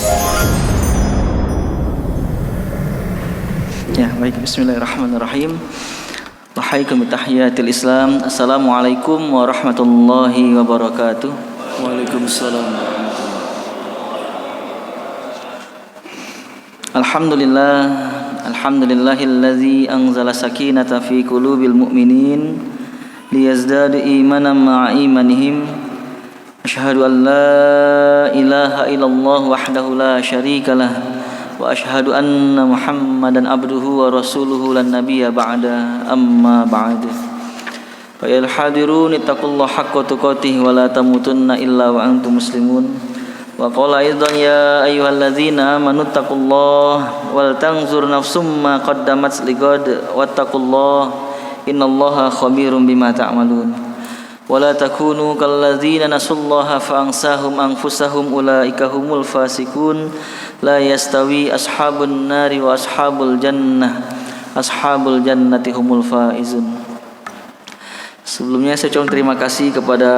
Ya, baik, bismillahirrahmanirrahim. Wahaikum tahiyatil Islam. Assalamualaikum warahmatullahi wabarakatuh. Waalaikumsalam. Alhamdulillah, alhamdulillahillazi anzala sakinata fi qulubil mu'minin liyazdadu imanan ma'a imanihim. Asyhadu an la ilaha illallah wahdahu la syarikalah wa asyhadu anna Muhammadan abduhu wa rasuluhu lan nabiyya ba'da, amma ba'd. Fa ya hadirun ittaqullaha haqqa tuqatih wa la tamutunna illa wa antum muslimun. Wa qala aidan ya ayyuhalladzina amanu ittaqullaha wal tanzur nafsum ma qaddamat lighad wattaqullaha innallaha khabirum bima ta'malun. Wala takunu kalladzina nasullaha fa'ansahum anfusahum ulaika humul fasikun. La yastawi ashabun nari wa ashabul jannati humul faizun. Sebelumnya saya ucapkan terima kasih kepada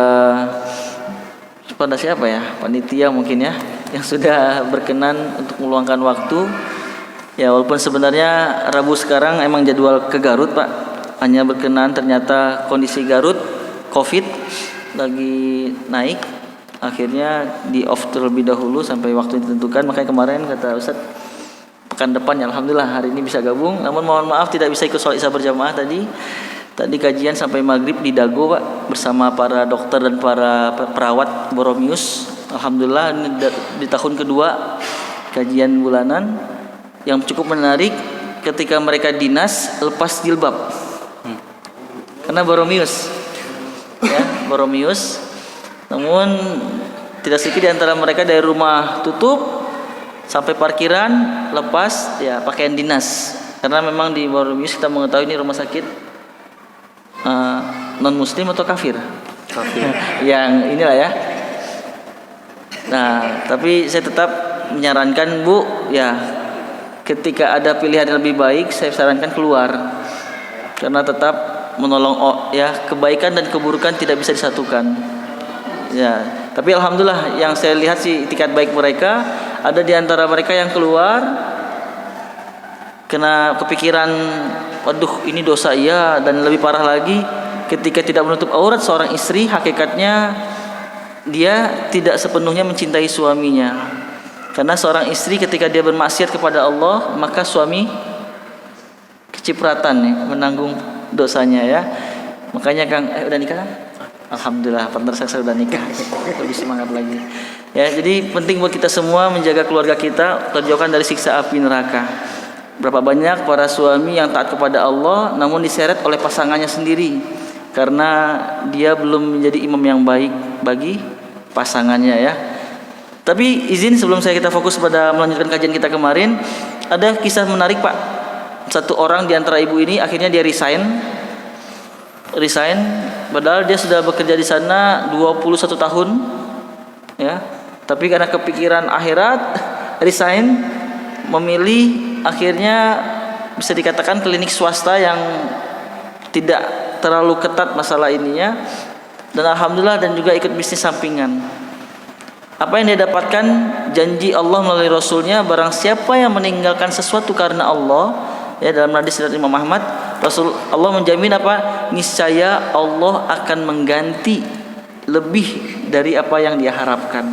siapa ya? Panitia mungkin ya, yang sudah berkenan untuk meluangkan waktu. Ya, walaupun sebenarnya Rabu sekarang emang jadwal ke Garut, Pak. Hanya berkenan ternyata kondisi Garut Covid lagi naik, akhirnya di off terlebih dahulu sampai waktu ditentukan. Makanya kemarin kata Ustaz pekan depan ya alhamdulillah hari ini bisa gabung. Namun mohon maaf tidak bisa ikut sholat isya berjamaah tadi kajian sampai maghrib di Dago, Pak, bersama para dokter dan para perawat Boromius. Alhamdulillah ini di tahun kedua kajian bulanan yang cukup menarik ketika mereka dinas lepas jilbab karena Boromius ya, Boromius. Namun tidak sedikit di antara mereka dari rumah tutup sampai parkiran lepas ya pakaian dinas, karena memang di Boromius kita mengetahui ini rumah sakit non muslim atau kafir yang inilah ya. Nah, tapi saya tetap menyarankan Bu ya, ketika ada pilihan yang lebih baik saya sarankan keluar, karena tetap menolong ya, kebaikan dan keburukan tidak bisa disatukan. Ya, tapi alhamdulillah yang saya lihat sih itikat baik mereka. Ada di antara mereka yang keluar kena kepikiran, waduh ini dosa ya, dan lebih parah lagi ketika tidak menutup aurat seorang istri, hakikatnya dia tidak sepenuhnya mencintai suaminya. Karena seorang istri ketika dia bermaksiat kepada Allah, maka suami kecipratan ya, menanggung dosanya ya. Makanya Kang udah nikah kan? Alhamdulillah, partner saya sudah nikah. Lebih semangat lagi. Ya, jadi penting buat kita semua menjaga keluarga kita terjauhkan dari siksa api neraka. Berapa banyak para suami yang taat kepada Allah namun diseret oleh pasangannya sendiri karena dia belum menjadi imam yang baik bagi pasangannya ya. Tapi izin sebelum kita fokus pada melanjutkan kajian kita kemarin, ada kisah menarik, Pak. Satu orang di antara ibu ini akhirnya dia resign padahal dia sudah bekerja di sana 21 tahun ya, tapi karena kepikiran akhirat resign, memilih akhirnya bisa dikatakan klinik swasta yang tidak terlalu ketat masalah ininya, dan alhamdulillah, dan juga ikut bisnis sampingan. Apa yang dia dapatkan? Janji Allah melalui Rasulnya, barang siapa yang meninggalkan sesuatu karena Allah ya, dalam hadis dari Imam Ahmad, Rasul Allah menjamin apa? Niscaya Allah akan mengganti lebih dari apa yang dia harapkan.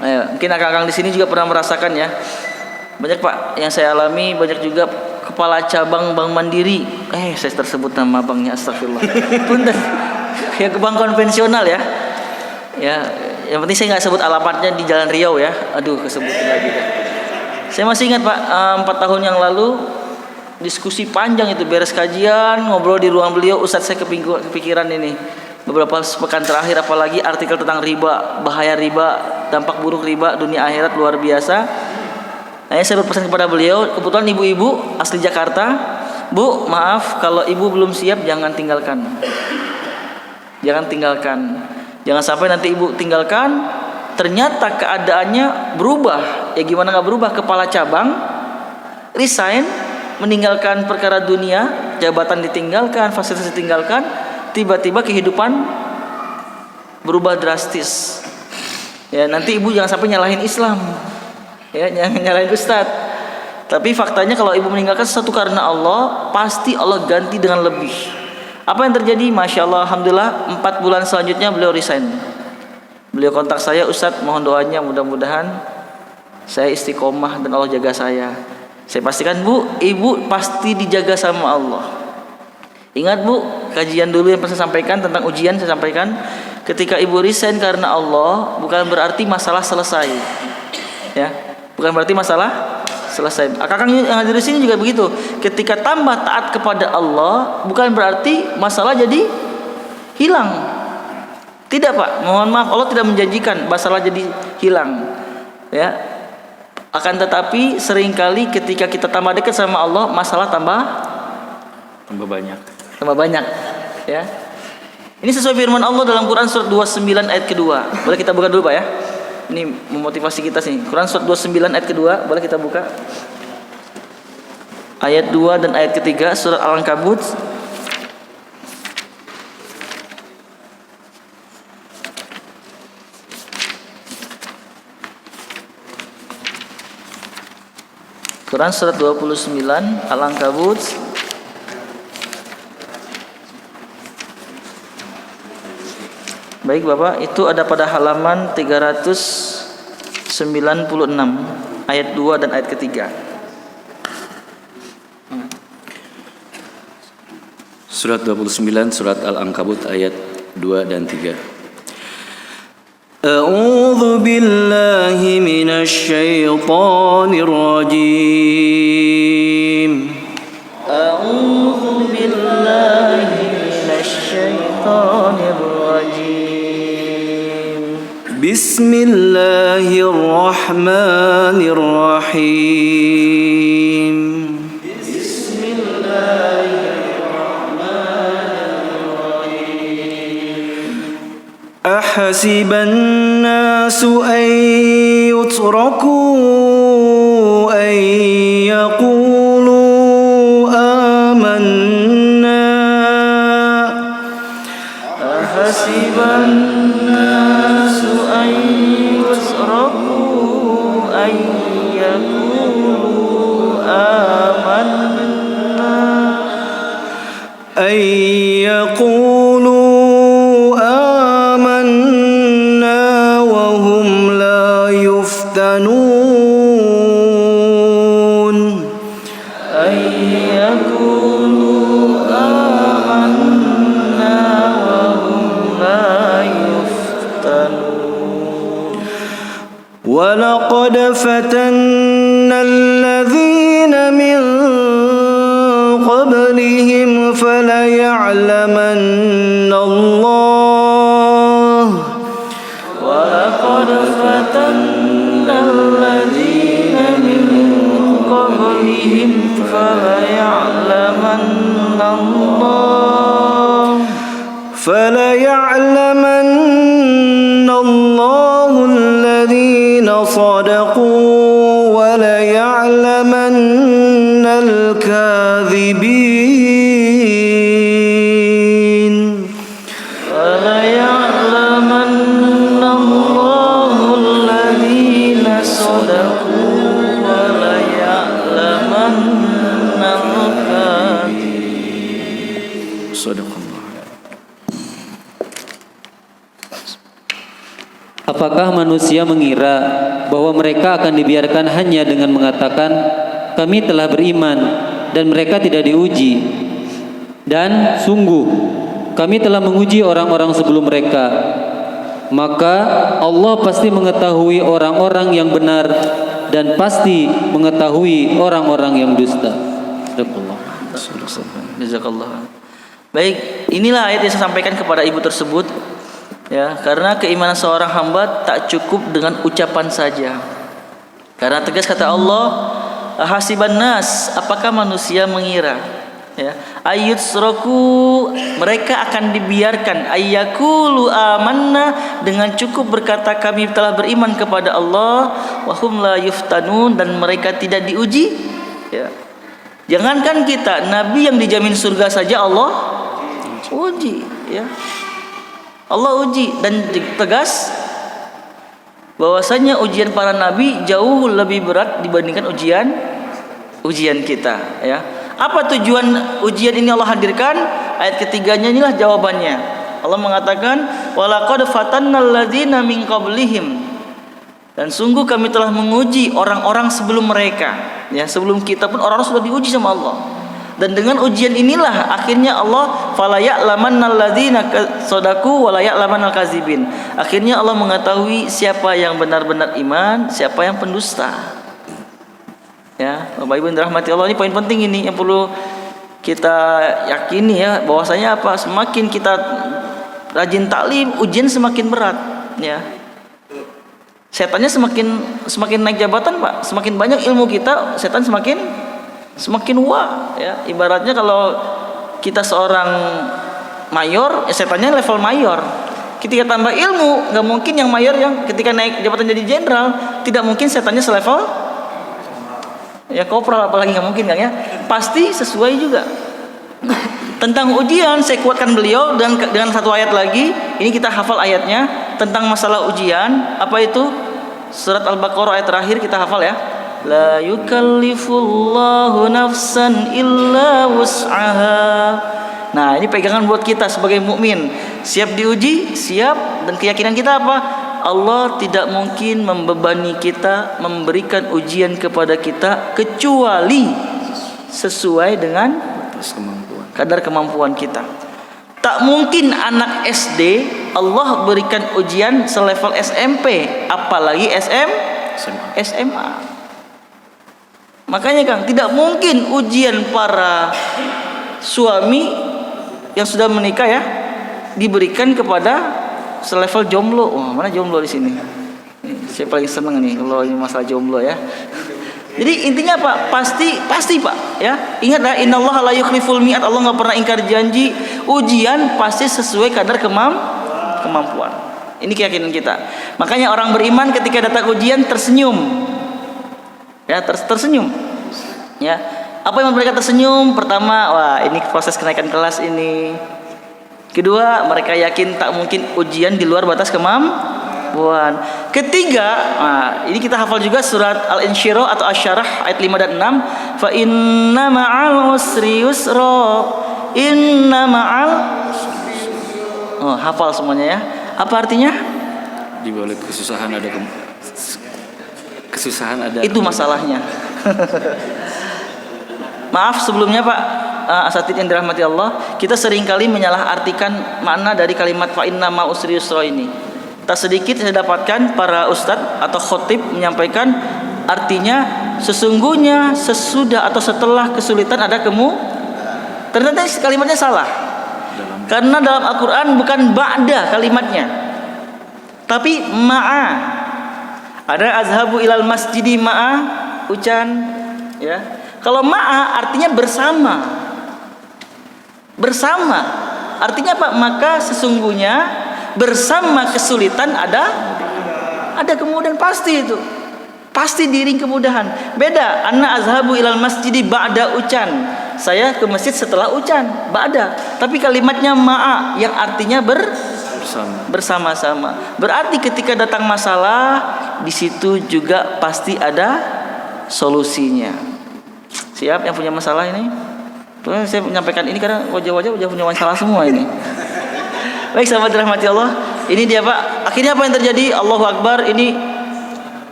Mungkin akang-akang di sini juga pernah merasakan ya. Banyak, Pak, yang saya alami, banyak juga kepala cabang Bank Mandiri. Saya tersebut nama banknya, astagfirullah. Punten. Ya, ke bank konvensional ya. Ya, yang penting saya nggak sebut alamatnya di Jalan Riau ya. Aduh, kesebutan lagi deh. Saya masih ingat, Pak, 4 tahun yang lalu diskusi panjang itu, beres kajian, ngobrol di ruang beliau, Ustadz saya kepikiran ini. Beberapa pekan terakhir apalagi artikel tentang riba, bahaya riba, dampak buruk riba, dunia akhirat luar biasa. Nah, saya berpesan kepada beliau, kebetulan ibu-ibu asli Jakarta, Bu, maaf kalau ibu belum siap jangan tinggalkan. Jangan tinggalkan. Jangan sampai nanti ibu tinggalkan ternyata keadaannya berubah. Ya gimana nggak berubah? Kepala cabang resign, meninggalkan perkara dunia, jabatan ditinggalkan, fasilitas ditinggalkan, tiba-tiba kehidupan berubah drastis. Ya, nanti ibu jangan sampai nyalahin Islam. Ya, jangan nyalahin Ustadz. Tapi faktanya kalau ibu meninggalkan sesuatu karena Allah, pasti Allah ganti dengan lebih. Apa yang terjadi? Masya Allah, alhamdulillah 4 bulan selanjutnya beliau resign. Beliau kontak saya, Ustadz mohon doanya mudah-mudahan saya istiqomah dan Allah jaga saya. Saya pastikan bu, ibu pasti dijaga sama Allah. Ingat bu, kajian dulu yang pernah saya sampaikan tentang ujian saya sampaikan. Ketika ibu resign karena Allah, bukan berarti masalah selesai. Ya, bukan berarti masalah selesai. Kakak yang hadir di sini juga begitu. Ketika tambah taat kepada Allah, bukan berarti masalah jadi hilang. Tidak pak, mohon maaf, Allah tidak menjanjikan masalah jadi hilang. Ya, akan tetapi seringkali ketika kita tambah dekat sama Allah, masalah tambah banyak. Ya, ini sesuai firman Allah dalam Quran surat 29 ayat kedua. Boleh kita buka dulu pak ya? Ini memotivasi kita sih. Quran surat 29 ayat kedua, boleh kita buka? Ayat 2 dan ayat ketiga surat Al-Ankabut. Quran surat 29 Al-Ankabut baik Bapak, itu ada pada halaman 396 ayat 2 dan ayat ketiga. Surat 29 surat Al-Ankabut ayat 2 dan 3. A'udzu billahi minasy syaithanir rajim. A'udzu billahi minasy syaithanir rajim. Bismillahirrahmanirrahim. أحسب الناس أن يتركوا أن يقولوا آمنا أحسب الناس أن يتركوا أن يقولوا آمنا أن يقولوا وَلَقَدْ فَتَنَّا الَّذِينَ مِنْ قَبْلِهِمْ فَلَيَعْلَمَنَّ اللَّهُ وَلَقَدْ فَتَنَّا الَّذِينَ مِنْ قَبْلِهِمْ فَلَيَعْلَمَنَّ اللَّهُ الَّذِينَ صَدَقُوا وَلَيَعْلَمَنَّ الْكَاذِبِينَ وَلَيَعْلَمَنَّ اللَّهُ الَّذِينَ صَدَقُوا وَلَيَعْلَمَنَّ الْكَاذِبِينَ. Apakah manusia mengira bahwa mereka akan dibiarkan hanya dengan mengatakan kami telah beriman dan mereka tidak diuji? Dan sungguh kami telah menguji orang-orang sebelum mereka. Maka Allah pasti mengetahui orang-orang yang benar dan pasti mengetahui orang-orang yang dusta. Jazakallah. Baik, inilah ayat yang saya sampaikan kepada ibu tersebut. Ya, karena keimanan seorang hamba tak cukup dengan ucapan saja. Karena tegas kata Allah, hasiban nas, apakah manusia mengira? Ya, ayyutsraku, mereka akan dibiarkan ayyakulu amanna, dengan cukup berkata kami telah beriman kepada Allah, wa hum la yuftanun, dan mereka tidak diuji. Ya. Jangankan kita, nabi yang dijamin surga saja Allah uji, ya. Allah uji dan tegas bahwasanya ujian para nabi jauh lebih berat dibandingkan ujian kita, ya. Apa tujuan ujian ini Allah hadirkan? Ayat ketiganya inilah jawabannya. Allah mengatakan, walaqad fatannal ladzina min qablihim, dan sungguh kami telah menguji orang-orang sebelum mereka, ya, sebelum kita pun orang-orang sudah diuji sama Allah. Dan dengan ujian inilah akhirnya Allah fala ya'lamannal ladzina sadaqu wa la ya'lamannal kadzibin. Akhirnya Allah mengetahui siapa yang benar-benar iman, siapa yang pendusta. Ya, Bapak Ibu yang dirahmati Allah, ini poin penting ini yang perlu kita yakini, ya, bahwasanya apa? Semakin kita rajin taklim, ujian semakin berat, ya. Setannya semakin naik jabatan, Pak. Semakin banyak ilmu kita, setan semakin wah, ya. Ibaratnya kalau kita seorang mayor, ya setannya level mayor. Ketika tambah ilmu, nggak mungkin yang mayor yang ketika naik jabatan jadi jenderal, tidak mungkin setannya selevel ya kopral, apalagi nggak mungkin, kan, ya. Pasti sesuai juga. Tentang ujian saya kuatkan beliau dengan satu ayat lagi. Ini kita hafal ayatnya tentang masalah ujian. Apa itu? Surat Al-Baqarah ayat terakhir kita hafal, ya. La yukallifullahu nafsan illa wus'aha. Nah, ini pegangan buat kita sebagai mukmin. Siap diuji, siap, dan keyakinan kita apa? Allah tidak mungkin membebani kita, memberikan ujian kepada kita kecuali sesuai dengan kadar kemampuan kita. Tak mungkin anak SD Allah berikan ujian selevel SMP, apalagi SMA. Makanya, Kang, tidak mungkin ujian para suami yang sudah menikah, ya, diberikan kepada selevel jomblo. Oh, mana jomblo di sini? Saya paling senang nih kalau ini masalah jomblo, ya. Jadi intinya apa? Pasti Pak, ya. Ingat, ya, innallaha la yukhliful mi'ad. Allah nggak pernah ingkar janji. Ujian pasti sesuai kadar kemampuan. Ini keyakinan kita. Makanya orang beriman ketika datang ujian tersenyum. Ya, tersenyum. Ya. Apa yang mereka tersenyum? Pertama, wah, ini proses kenaikan kelas ini. Kedua, mereka yakin tak mungkin ujian di luar batas kemampuan. Ketiga, nah, ini kita hafal juga surat Al-Insyirah atau Asy-Syarah ayat 5 dan 6. Fa inna ma'al usri yusra. Inna ma'al. Oh, hafal semuanya, ya. Apa artinya? Di balik kesusahan ada Itu masalahnya. Maaf sebelumnya, Pak, asatidz yang dirahmati Allah, kita seringkali menyalahartikan makna dari kalimat fa inna ma'al usri yusra ini. Tak sedikit saya dapatkan para ustadz atau khotib menyampaikan artinya sesungguhnya sesudah atau setelah kesulitan ada ternyata kalimatnya salah. Karena dalam Al-Quran bukan ba'da kalimatnya, tapi ma'a. Ada azhabu ilal masjidi ma'a ucan, ya. Kalau ma'a artinya bersama. Bersama. Artinya apa? Maka sesungguhnya bersama kesulitan ada kemudahan, pasti itu. Pasti diiring kemudahan. Beda, anna azhabu ilal masjidi ba'da ucan. Saya ke masjid setelah ucan, ba'da. Tapi kalimatnya ma'a yang artinya bersama-sama. Berarti ketika datang masalah, di situ juga pasti ada solusinya. Siap yang punya masalah ini? Terus saya menyampaikan ini karena wajah-wajah punya masalah semua ini. Baik, sahabat dirahmati Allah, ini dia, Pak. Akhirnya apa yang terjadi? Allahu Akbar. Ini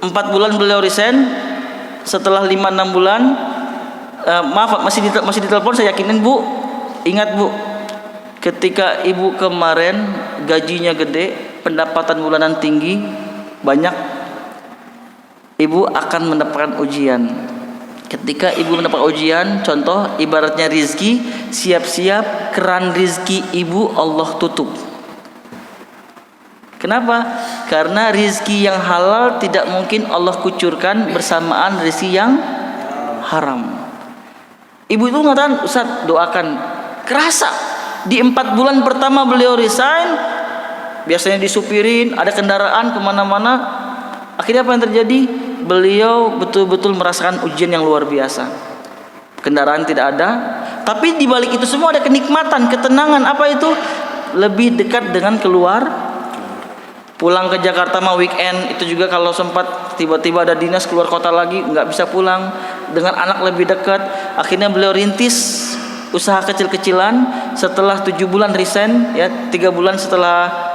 4 bulan beliau resign. Setelah 5-6 bulan, maaf, masih ditelepon. Saya yakinin, Bu. Ingat, Bu, ketika ibu kemarin gajinya gede, pendapatan bulanan tinggi, banyak, ibu akan mendapatkan ujian. Ketika ibu mendapat ujian, contoh ibaratnya rizki, siap-siap keran rizki ibu Allah tutup. Kenapa? Karena rizki yang halal tidak mungkin Allah kucurkan bersamaan rizki yang haram. Ibu itu mengatakan, Ustaz, doakan. Kerasa di 4 bulan pertama beliau resign, biasanya disupirin, ada kendaraan kemana-mana. Akhirnya apa yang terjadi? Beliau betul-betul merasakan ujian yang luar biasa. Kendaraan tidak ada, tapi di balik itu semua ada kenikmatan, ketenangan. Apa itu? Lebih dekat dengan Pulang ke Jakarta mah weekend, itu juga kalau sempat tiba-tiba ada dinas keluar kota lagi nggak bisa pulang, dengan anak lebih dekat. Akhirnya beliau rintis usaha kecil-kecilan. Setelah 7 bulan resign, ya 3 bulan setelah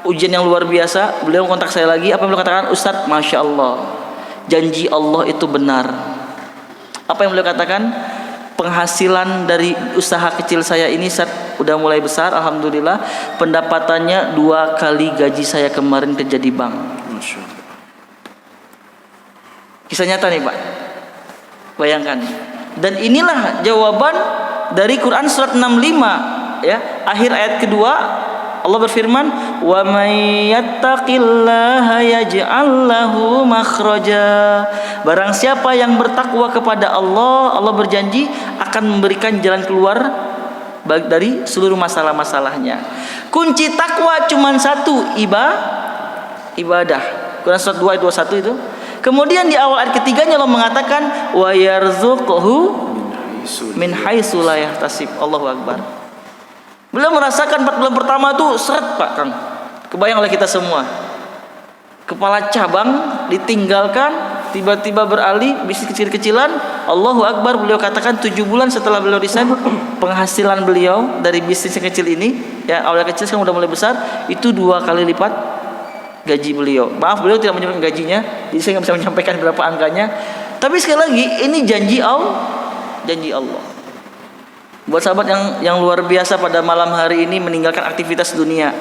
ujian yang luar biasa, beliau kontak saya lagi. Apa yang beliau katakan? Ustadz, Masya Allah, janji Allah itu benar. Apa yang beliau katakan? Penghasilan dari usaha kecil saya ini udah mulai besar, alhamdulillah. Pendapatannya 2 kali gaji saya kemarin kerja di bank. Masya Allah. Kisah nyata nih Pak, bayangkan. Dan inilah jawaban dari Quran surat 65, ya, akhir ayat kedua. Allah berfirman, "Wa may yattaqillaha yaj'al lahu makhraja." Barang siapa yang bertakwa kepada Allah, Allah berjanji akan memberikan jalan keluar dari seluruh masalah-masalahnya. Kunci takwa cuma satu, ibadah. Quran surat 2 ayat 21 itu. Kemudian di awal ayat ketiganya Allah mengatakan, "Wa yarzuqhu min haitsu la yahtasib." Allahu akbar. Beliau merasakan 4 bulan pertama tuh seret Pak Kang. Kebayang oleh kita semua. Kepala cabang ditinggalkan, tiba-tiba beralih bisnis kecil-kecilan. Allahu akbar. Beliau katakan 7 bulan setelah beliau resign, penghasilan beliau dari bisnis yang kecil ini, ya awalnya kecil sekarang udah mulai besar, itu 2 kali lipat gaji beliau. Maaf, beliau tidak menyampaikan gajinya, jadi saya nggak bisa menyampaikan berapa angkanya. Tapi sekali lagi, ini janji Allah. Buat sahabat yang luar biasa pada malam hari ini meninggalkan aktivitas dunia.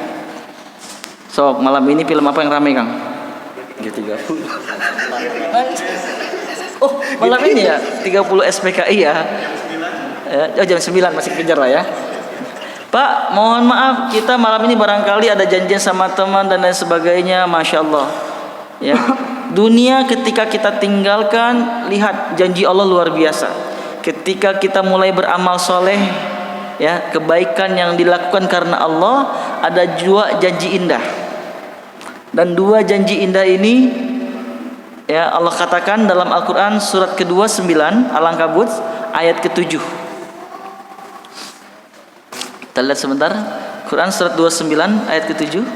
So, malam ini film apa yang ramai Kang? G30. Oh, malam ini ya 30 SPKI ya. Jam 9 masih kejar lah ya. Pak, mohon maaf, kita malam ini barangkali ada janjian sama teman dan lain sebagainya. Masya Allah, ya. Dunia ketika kita tinggalkan, lihat janji Allah luar biasa. Ketika kita mulai beramal soleh, ya, kebaikan yang dilakukan karena Allah, ada 2 janji indah. Dan 2 janji indah ini, ya, Allah katakan dalam Al-Quran surat kedua 9 Al-Ankabut ayat ke-7. Kita lihat sebentar. Quran surat 29 ayat ke-7.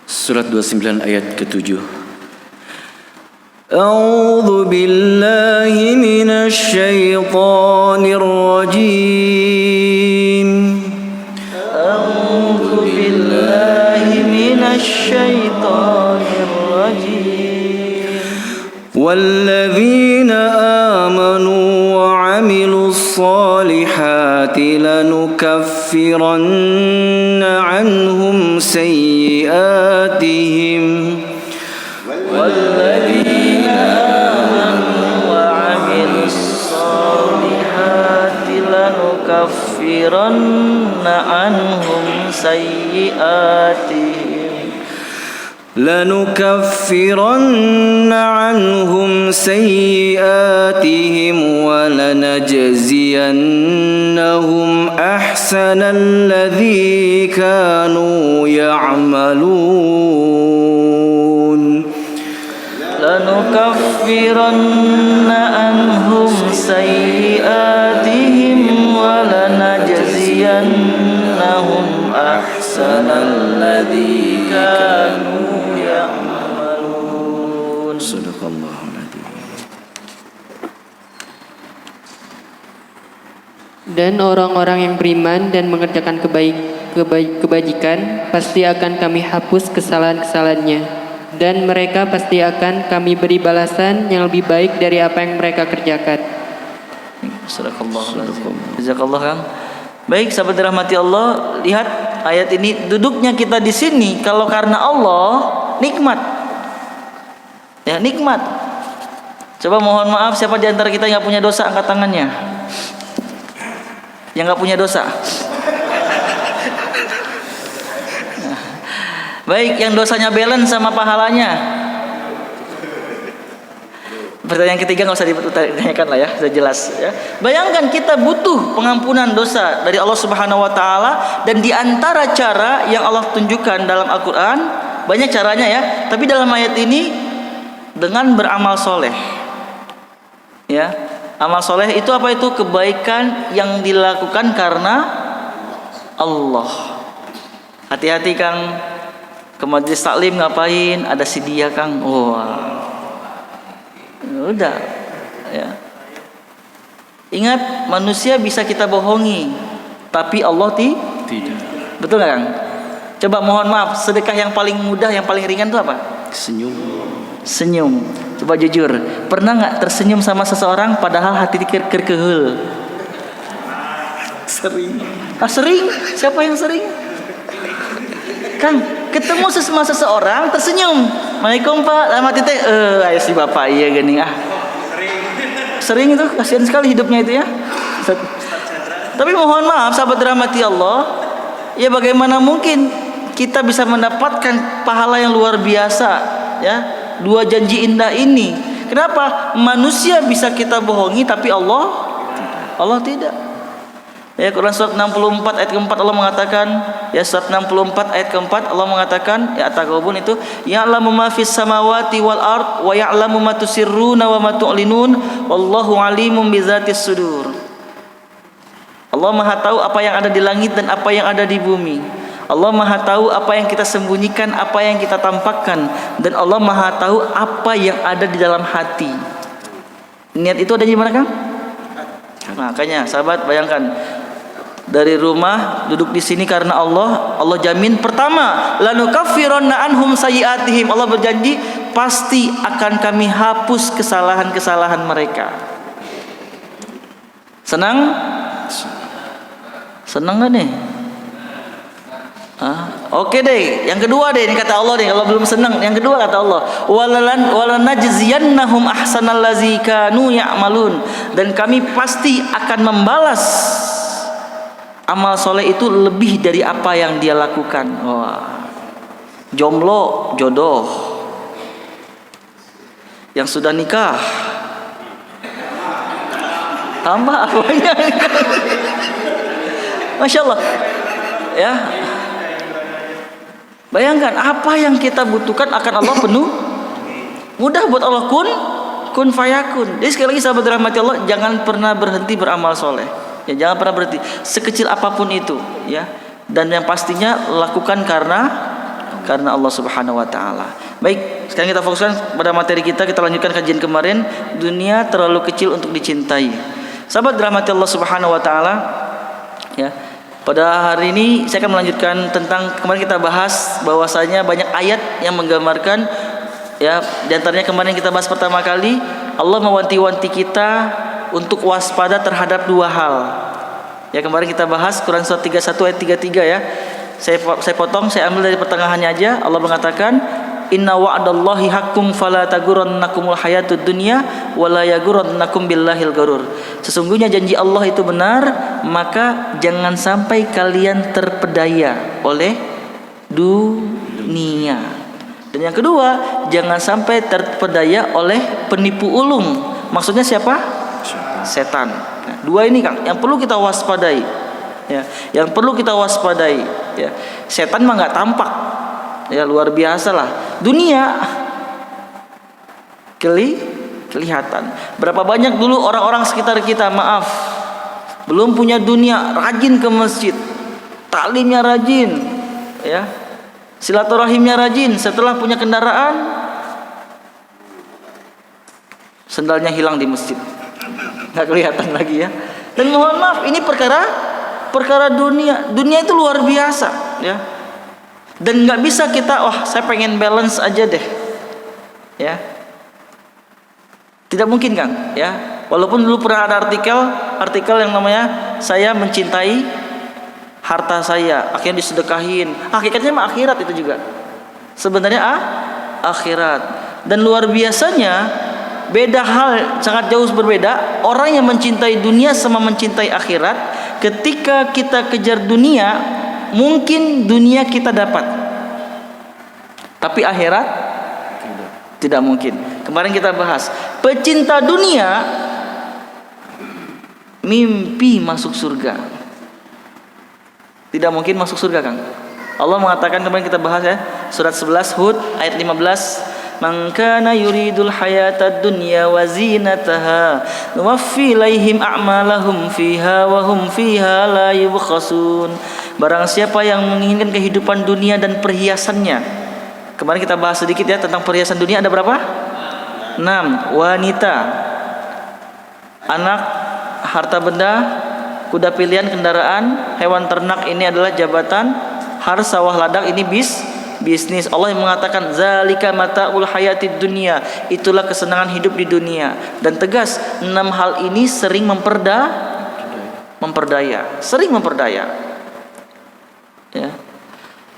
Surat 29 ayat ke-7. أعوذ بالله من الشيطان الرجيم أعوذ بالله من الشيطان الرجيم والذين آمنوا وعملوا الصالحات لنكفرن عنهم سيئاتهم والذين آمنوا وعملوا الصالحات لنكفرن عنهم سيئاتهم ولنجزينهم أحسن الذي كانوا يعملون لنكفرن عنهم سيئاتهم ولنجزينهم أحسن الذي كانوا يعملون. Sadaqallahul adzim. Dan orang-orang yang beriman dan mengerjakan kebajikan pasti akan kami hapus kesalahan-kesalahannya. Dan mereka pasti akan kami beri balasan yang lebih baik dari apa yang mereka kerjakan. Jazakallah Kang. Baik, sahabat dirahmati Allah, lihat ayat ini, duduknya kita di sini kalau karena Allah, nikmat. Ya, nikmat. Coba mohon maaf, siapa di antara kita yang punya dosa, angkat tangannya. Yang nggak punya dosa. Baik, yang dosanya balance sama pahalanya. Pertanyaan ketiga nggak usah ditanyakan lah ya, sudah jelas ya. Bayangkan kita butuh pengampunan dosa dari Allah Subhanahu wa taala, dan di antara cara yang Allah tunjukkan dalam Al-Qur'an, banyak caranya ya, tapi dalam ayat ini dengan beramal soleh. Ya, amal soleh itu apa? Itu kebaikan yang dilakukan karena Allah. Hati-hati Kang, ke majelis taklim ngapain? Ada si dia Kang. Wah. Udah ya. Ingat, manusia bisa kita bohongi, tapi Allah Tidak. betul nggak Kang? Coba mohon maaf, sedekah yang paling mudah, yang paling ringan itu apa? Senyum. Senyum. Coba jujur, pernah nggak tersenyum sama seseorang padahal hati kerkehul? Sering. Sering? Siapa yang sering? Kang, ketemu sama seseorang tersenyum. Assalamualaikum Pak, lama titeh. Ayo si bapak iya gini Sering itu, kasihan sekali hidupnya itu ya. Tapi mohon maaf sahabat rahmati Allah, ya bagaimana mungkin kita bisa mendapatkan pahala yang luar biasa ya, 2 janji indah ini. Kenapa? Manusia bisa kita bohongi tapi Allah tidak. Ya, Quran surat 64 ayat keempat Allah mengatakan, ya surat 64 ayat keempat Allah mengatakan, ya At-Taghabun itu, ya'lamu ma fis samawati wal ard wa ya'lamu ma tusirruna wa ma tu'linun wallahu alimun bizatis sudur. Allah Maha tahu apa yang ada di langit dan apa yang ada di bumi. Allah Maha tahu apa yang kita sembunyikan, apa yang kita tampakkan, dan Allah Maha tahu apa yang ada di dalam hati. Niat itu ada di mana Kang? Makanya sahabat bayangkan, dari rumah duduk di sini karena Allah jamin pertama, lanukaffiranna anhum sayiatihim. Allah berjanji pasti akan kami hapus kesalahan-kesalahan mereka. Senang? Senang gak nih? Oke deh, yang kedua deh, ini kata Allah deh, kalau belum senang, yang kedua kata Allah, walanajziyannahum ahsanal ladzi kanu ya'malun, dan kami pasti akan membalas amal soleh itu lebih dari apa yang dia lakukan. Wah. Jomblo jodoh, yang sudah nikah tambah apanya. Masya Allah ya. Bayangkan apa yang kita butuhkan akan Allah penuh mudah buat Allah, kun fayakun. Jadi sekali lagi sahabat rahmati Allah, jangan pernah berhenti beramal soleh. Ya, jangan pernah berhenti sekecil apapun itu ya, dan yang pastinya lakukan karena Allah Subhanahu wa taala. Baik, sekarang kita fokuskan pada materi kita lanjutkan kajian kemarin, dunia terlalu kecil untuk dicintai. Sahabat dirahmati Allah Subhanahu wa taala ya. Pada hari ini saya akan melanjutkan tentang kemarin kita bahas bahwasanya banyak ayat yang menggambarkan ya, di antaranya kemarin kita bahas pertama kali Allah mewanti-wanti kita untuk waspada terhadap 2 hal. Ya, kemarin kita bahas Quran surat 31 ayat 33 ya. Saya potong, saya ambil dari pertengahannya aja. Allah mengatakan, "Inna wa'dallahi haqqun fala taghurrannakumul hayatud dunya wa la yaghurrannakum billahil gharur." Sesungguhnya janji Allah itu benar, maka jangan sampai kalian terpedaya oleh dunia. Dan yang kedua, jangan sampai terpedaya oleh penipu ulung. Maksudnya siapa? Setan. Nah, 2 ini Kang yang perlu kita waspadai ya, yang perlu kita waspadai ya. Setan mah nggak tampak ya, luar biasa lah. Dunia kelihatan. Berapa banyak dulu orang-orang sekitar kita, maaf, belum punya dunia, rajin ke masjid, taklimnya rajin ya, silaturahimnya rajin. Setelah punya kendaraan, sendalnya hilang di masjid, nggak kelihatan lagi ya. Dan mohon maaf, ini perkara dunia itu luar biasa ya, dan nggak bisa kita saya pengen balance aja deh ya, tidak mungkin Kang ya. Walaupun dulu pernah ada artikel yang namanya saya mencintai harta saya, akhirnya disedekahin. Hakikatnya mah akhirat itu juga sebenarnya akhirat. Dan luar biasanya beda hal, sangat jauh berbeda orang yang mencintai dunia sama mencintai akhirat. Ketika kita kejar dunia, mungkin dunia kita dapat, tapi akhirat tidak mungkin. Kemarin kita bahas, pecinta dunia mimpi masuk surga, tidak mungkin masuk surga Kang. Allah mengatakan, kemarin kita bahas ya, surat 11 Hud ayat 15, "Man kana yuridul hayatad dunya wa zinataha nuwaffi ilaihim a'malahum fiha wa hum fiha la yubkhasun." Barang siapa yang menginginkan kehidupan dunia dan perhiasannya. Kemarin kita bahas sedikit ya tentang perhiasan dunia, ada berapa? 6. Wanita, anak, harta benda, kuda pilihan, kendaraan, hewan ternak, ini adalah jabatan, harta, sawah ladang, ini bisnis. Allah yang mengatakan zalika mataul hayatid dunya, itulah kesenangan hidup di dunia. Dan tegas, 6 hal ini sering memperdaya, sering memperdaya. Ya.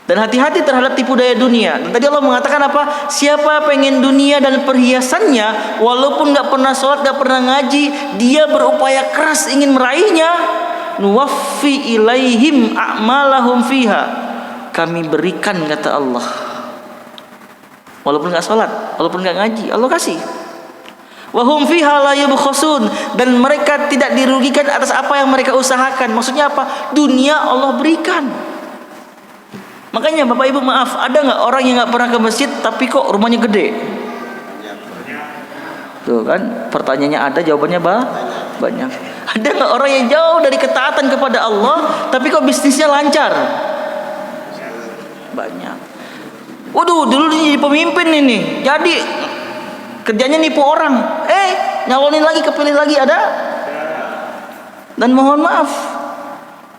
Dan hati-hati terhadap tipu daya dunia. Dan tadi Allah mengatakan apa? Siapa pengen dunia dan perhiasannya, walaupun nggak pernah sholat, nggak pernah ngaji, dia berupaya keras ingin meraihnya, nuwaffi ilaihim a'malahum fiha, kami berikan, kata Allah, walaupun nggak sholat, walaupun nggak ngaji, Allah kasih. Wahum fiha la yubkhasun, dan mereka tidak dirugikan atas apa yang mereka usahakan. Maksudnya apa? Dunia Allah berikan. Makanya Bapak Ibu maaf, ada nggak orang yang nggak pernah ke masjid tapi kok rumahnya gede? Tuh kan, pertanyaannya ada, jawabannya banyak. Ada nggak orang yang jauh dari ketaatan kepada Allah tapi kok bisnisnya lancar? Banyak. Waduh, dulu dia jadi pemimpin ini, jadi kerjanya nipu orang, nyalonin lagi, kepilih lagi, ada. Dan mohon maaf,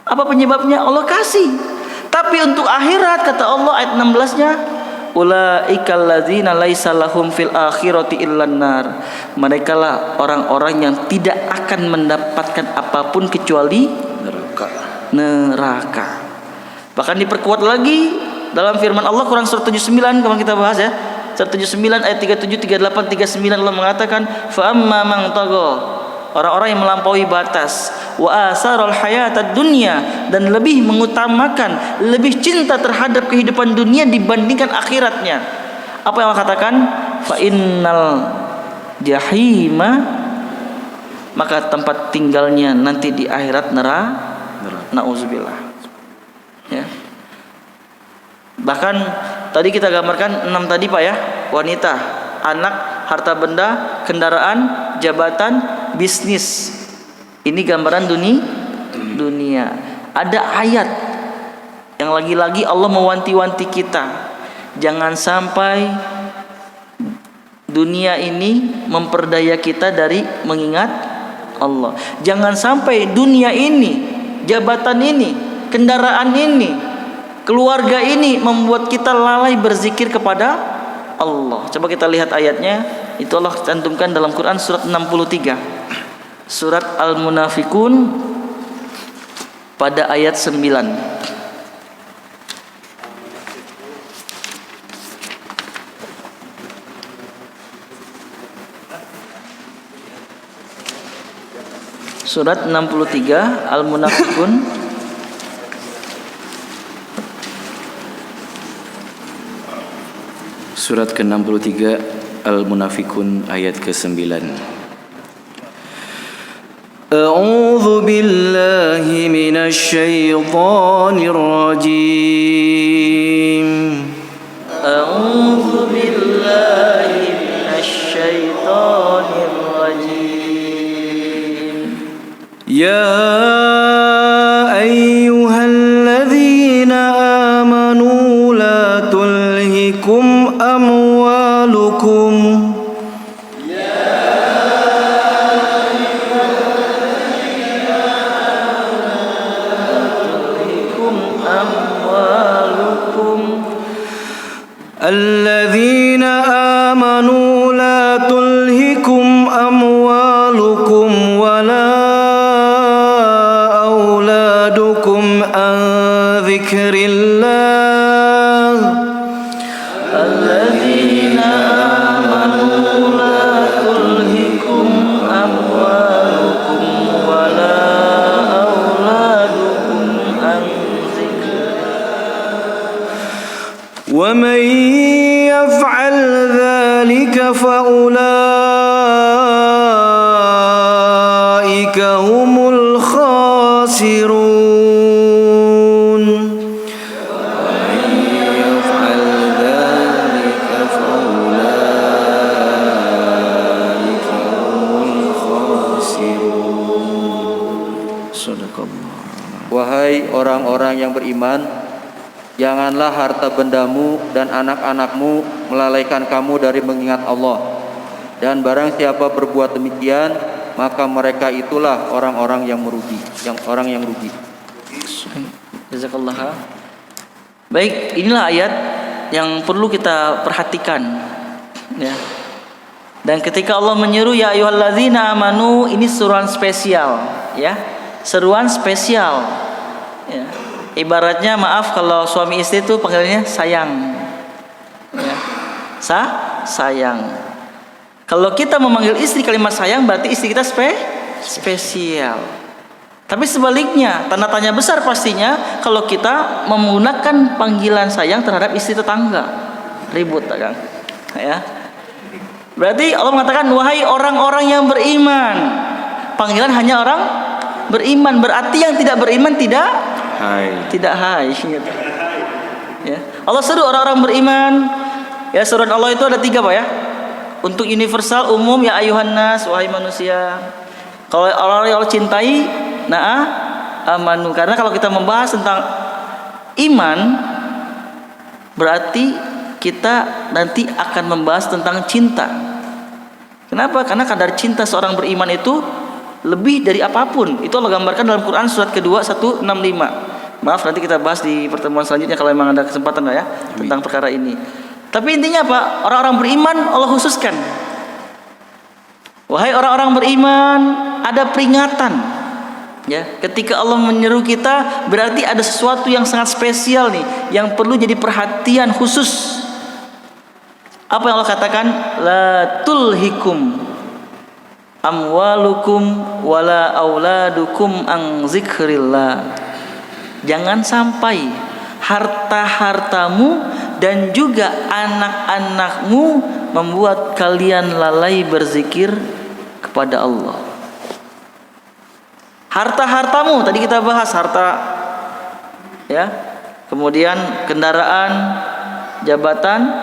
apa penyebabnya? Allah kasih. Tapi untuk akhirat, kata Allah ayat 16-nya, ulaikal ladzina laisa lahum fil akhirati illan nar, mereka lah orang-orang yang tidak akan mendapatkan apapun kecuali neraka. Bahkan diperkuat lagi dalam firman Allah Quran surah 79, kemarin kita bahas ya, surah 79 ayat 37, 38, 39, Allah mengatakan fa amma man tagha, orang-orang yang melampaui batas, wa asarul hayatad dunya, dan lebih mengutamakan, lebih cinta terhadap kehidupan dunia dibandingkan akhiratnya. Apa yang Allah katakan? Fa innal jahima, maka tempat tinggalnya nanti di akhirat neraka. Nauzubillah. Ya. Bahkan tadi kita gambarkan 6 tadi Pak ya, wanita, anak, harta benda, kendaraan, jabatan, bisnis. Ini gambaran dunia. Ada ayat yang lagi-lagi Allah mewanti-wanti kita, jangan sampai dunia ini memperdaya kita dari mengingat Allah. Jangan sampai dunia ini, jabatan ini, kendaraan ini, keluarga ini membuat kita lalai berzikir kepada Allah. Coba kita lihat ayatnya. Itu Allah cantumkan dalam Quran surat 63. Surat Al-Munafikun pada ayat 9. Surat 63 Al-Munafikun Surat ke-63 Al-Munafikun ayat ke-9. أعوذ بالله من الشيطان الرجيم أعوذ بالله من الشيطان الرجيم يا أيها الذين آمنوا لا تلهكم أموالكم الذين آمنوا لا تلهكم أموالكم ولا أولادكم عن ذكر الله الذين آمنوا لا تلهكم أموالكم ولا أولادكم عن ذكر ومن يفعل ذلك فأولئك هم الخاسرون ومن يفعل ذلك فأولئك هم الخاسرون. Sadaqallah. Wahai orang-orang yang beriman, beriman, janganlah harta bendamu dan anak-anakmu melalaikan kamu dari mengingat Allah. Dan barang siapa berbuat demikian, maka mereka itulah orang-orang yang merugi, orang yang rugi. Jazakallah. Baik, inilah ayat yang perlu kita perhatikan, ya. Dan ketika Allah menyeru ya ayyuhalladzina amanu, ini seruan spesial, ya. Seruan spesial. Ya. Ibaratnya maaf kalau suami istri itu panggilannya sayang. Ya. Sayang. Kalau kita memanggil istri kalimat sayang berarti istri kita spesial. Tapi sebaliknya, tanda tanya besar pastinya kalau kita menggunakan panggilan sayang terhadap istri tetangga. Ribut, kan? Ya. Berarti Allah mengatakan wahai orang-orang yang beriman. Panggilan hanya orang beriman, berarti yang tidak beriman tidak hai gitu. Ya. Allah seru orang-orang beriman. Ya, seruan Allah itu ada 3 Pak ya. Untuk universal umum ya ayuhan nas, wahai manusia. Kalau orang yang Allah cintai, amanu. Karena kalau kita membahas tentang iman, berarti kita nanti akan membahas tentang cinta. Kenapa? Karena kadar cinta seorang beriman itu lebih dari apapun. Itu Allah gambarkan dalam Quran surat kedua 165. Maaf, nanti kita bahas di pertemuan selanjutnya kalau memang ada kesempatan ya tentang perkara ini. Tapi intinya apa? Orang-orang beriman Allah khususkan. Wahai orang-orang beriman, ada peringatan. Ya, ketika Allah menyeru kita berarti ada sesuatu yang sangat spesial nih yang perlu jadi perhatian khusus. Apa yang Allah katakan? La tulhikum amwalukum wala auladukum an zikrillah. Jangan sampai harta-hartamu dan juga anak-anakmu membuat kalian lalai berzikir kepada Allah. Harta-hartamu tadi kita bahas harta, ya. Kemudian kendaraan, jabatan,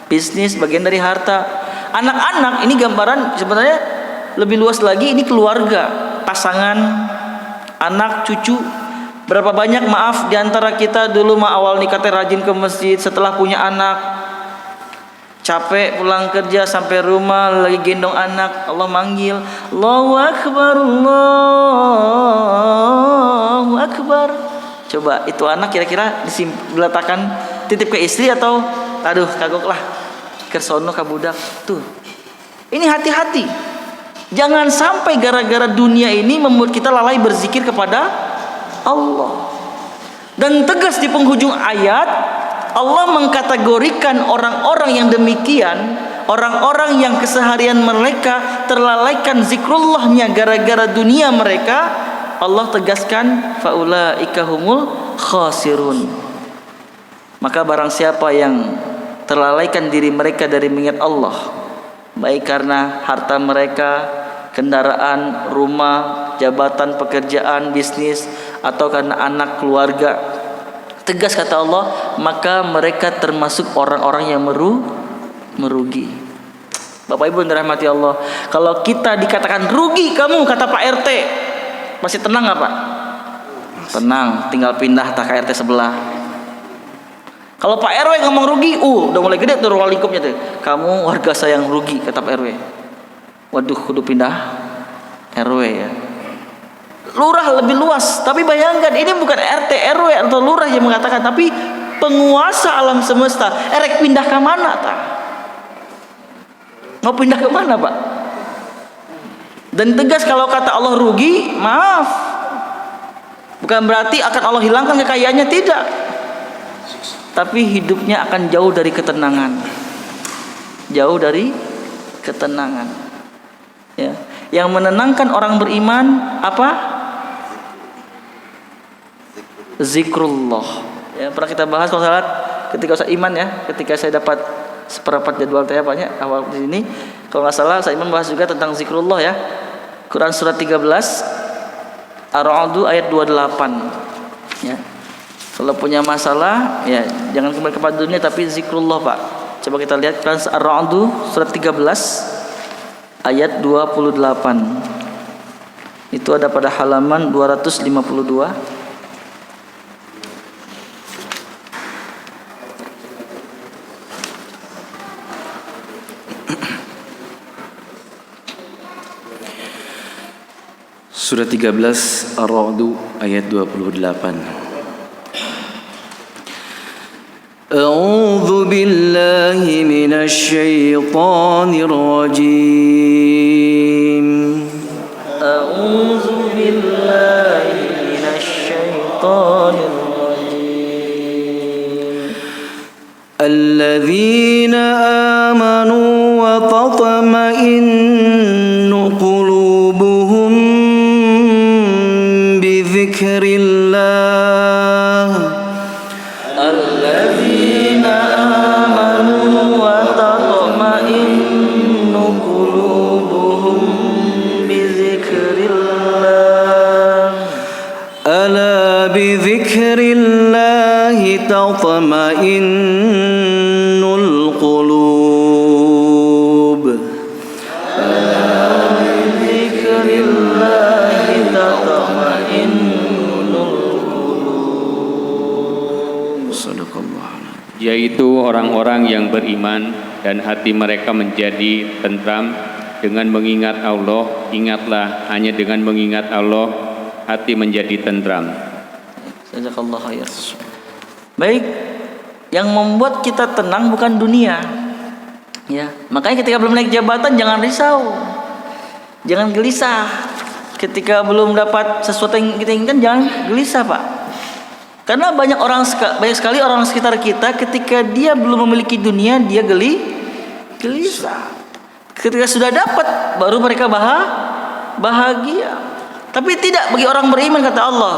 bisnis bagian dari harta. Anak-anak ini gambaran sebenarnya lebih luas lagi, ini keluarga, pasangan, anak, cucu. Berapa banyak maaf diantara kita dulu awal nikah rajin ke masjid, setelah punya anak capek pulang kerja sampai rumah lagi gendong anak, Allah manggil Allahu Akbar, Allahu Akbar. Coba itu anak kira-kira diletakkan titip ke istri atau aduh kagok lah kersono kabudak tuh. Ini hati-hati, jangan sampai gara-gara dunia ini membuat kita lalai berzikir kepada Allah. Dan tegas di penghujung ayat Allah mengkategorikan orang-orang yang demikian, orang-orang yang keseharian mereka terlalaikan zikrullahnya gara-gara dunia mereka. Allah tegaskan faulaika humul khasirun. Maka barang siapa yang terlalaikan diri mereka dari mengingat Allah, baik karena harta mereka, kendaraan, rumah, jabatan, pekerjaan, bisnis, atau karena anak, keluarga, tegas kata Allah, maka mereka termasuk orang-orang yang merugi. Bapak Ibu yang dirahmati Allah, kalau kita dikatakan rugi kamu, kata Pak RT, masih tenang nggak Pak? Tenang, tinggal pindah ke RT sebelah. Kalau Pak RW ngomong rugi, udah mulai gede tuh ruang lingkupnya tuh. Kamu warga saya yang rugi, kata Pak RW. Waduh, kudu pindah RW ya. Lurah lebih luas, tapi bayangkan ini bukan RT, RW atau lurah yang mengatakan, tapi penguasa alam semesta. Erek pindah ke mana tak? Mau pindah ke mana Pak? Dan tegas kalau kata Allah rugi, maaf, bukan berarti akan Allah hilangkan kekayaannya, tidak. Tapi hidupnya akan jauh dari ketenangan, jauh dari ketenangan. Ya. Yang menenangkan orang beriman apa? Zikrullah. Ya, pernah kita bahas kalau salat ketika Ustaz Iman ya, ketika saya dapat seperempat jadwal tanya banyak awal di sini. Kalau nggak salah Ustaz Iman bahas juga tentang zikrullah ya. Quran surat 13 Ar-Ra'd ayat 28. Ya. Kalau punya masalah ya jangan kembali kepada dunia tapi zikrullah Pak. Coba kita lihat Quran Ar-Ra'd surat 13 ayat 28. Itu ada pada halaman 252. Surah 13 Ar-Ra'd ayat 28. أعوذ بالله من الشيطان الرجيم أعوذ بالله من الشيطان الرجيم الذين آمنوا وتطمئن قلوبهم بذكر الله الذين آمنوا وتطمئن قلوبهم بذكر الله ألا بذكر الله تطمئن القلوب بذكر الله تطمئن yaitu orang-orang yang beriman dan hati mereka menjadi tentram dengan mengingat Allah. Ingatlah, hanya dengan mengingat Allah hati menjadi tentram. Jazakallah khair. Baik, yang membuat kita tenang bukan dunia. Ya, makanya ketika belum naik jabatan jangan risau. Jangan gelisah. Ketika belum dapat sesuatu yang kita inginkan jangan gelisah, Pak. Karena banyak sekali orang sekitar kita ketika dia belum memiliki dunia dia gelisah. Ketika sudah dapat baru mereka bahagia. Tapi tidak bagi orang beriman, kata Allah.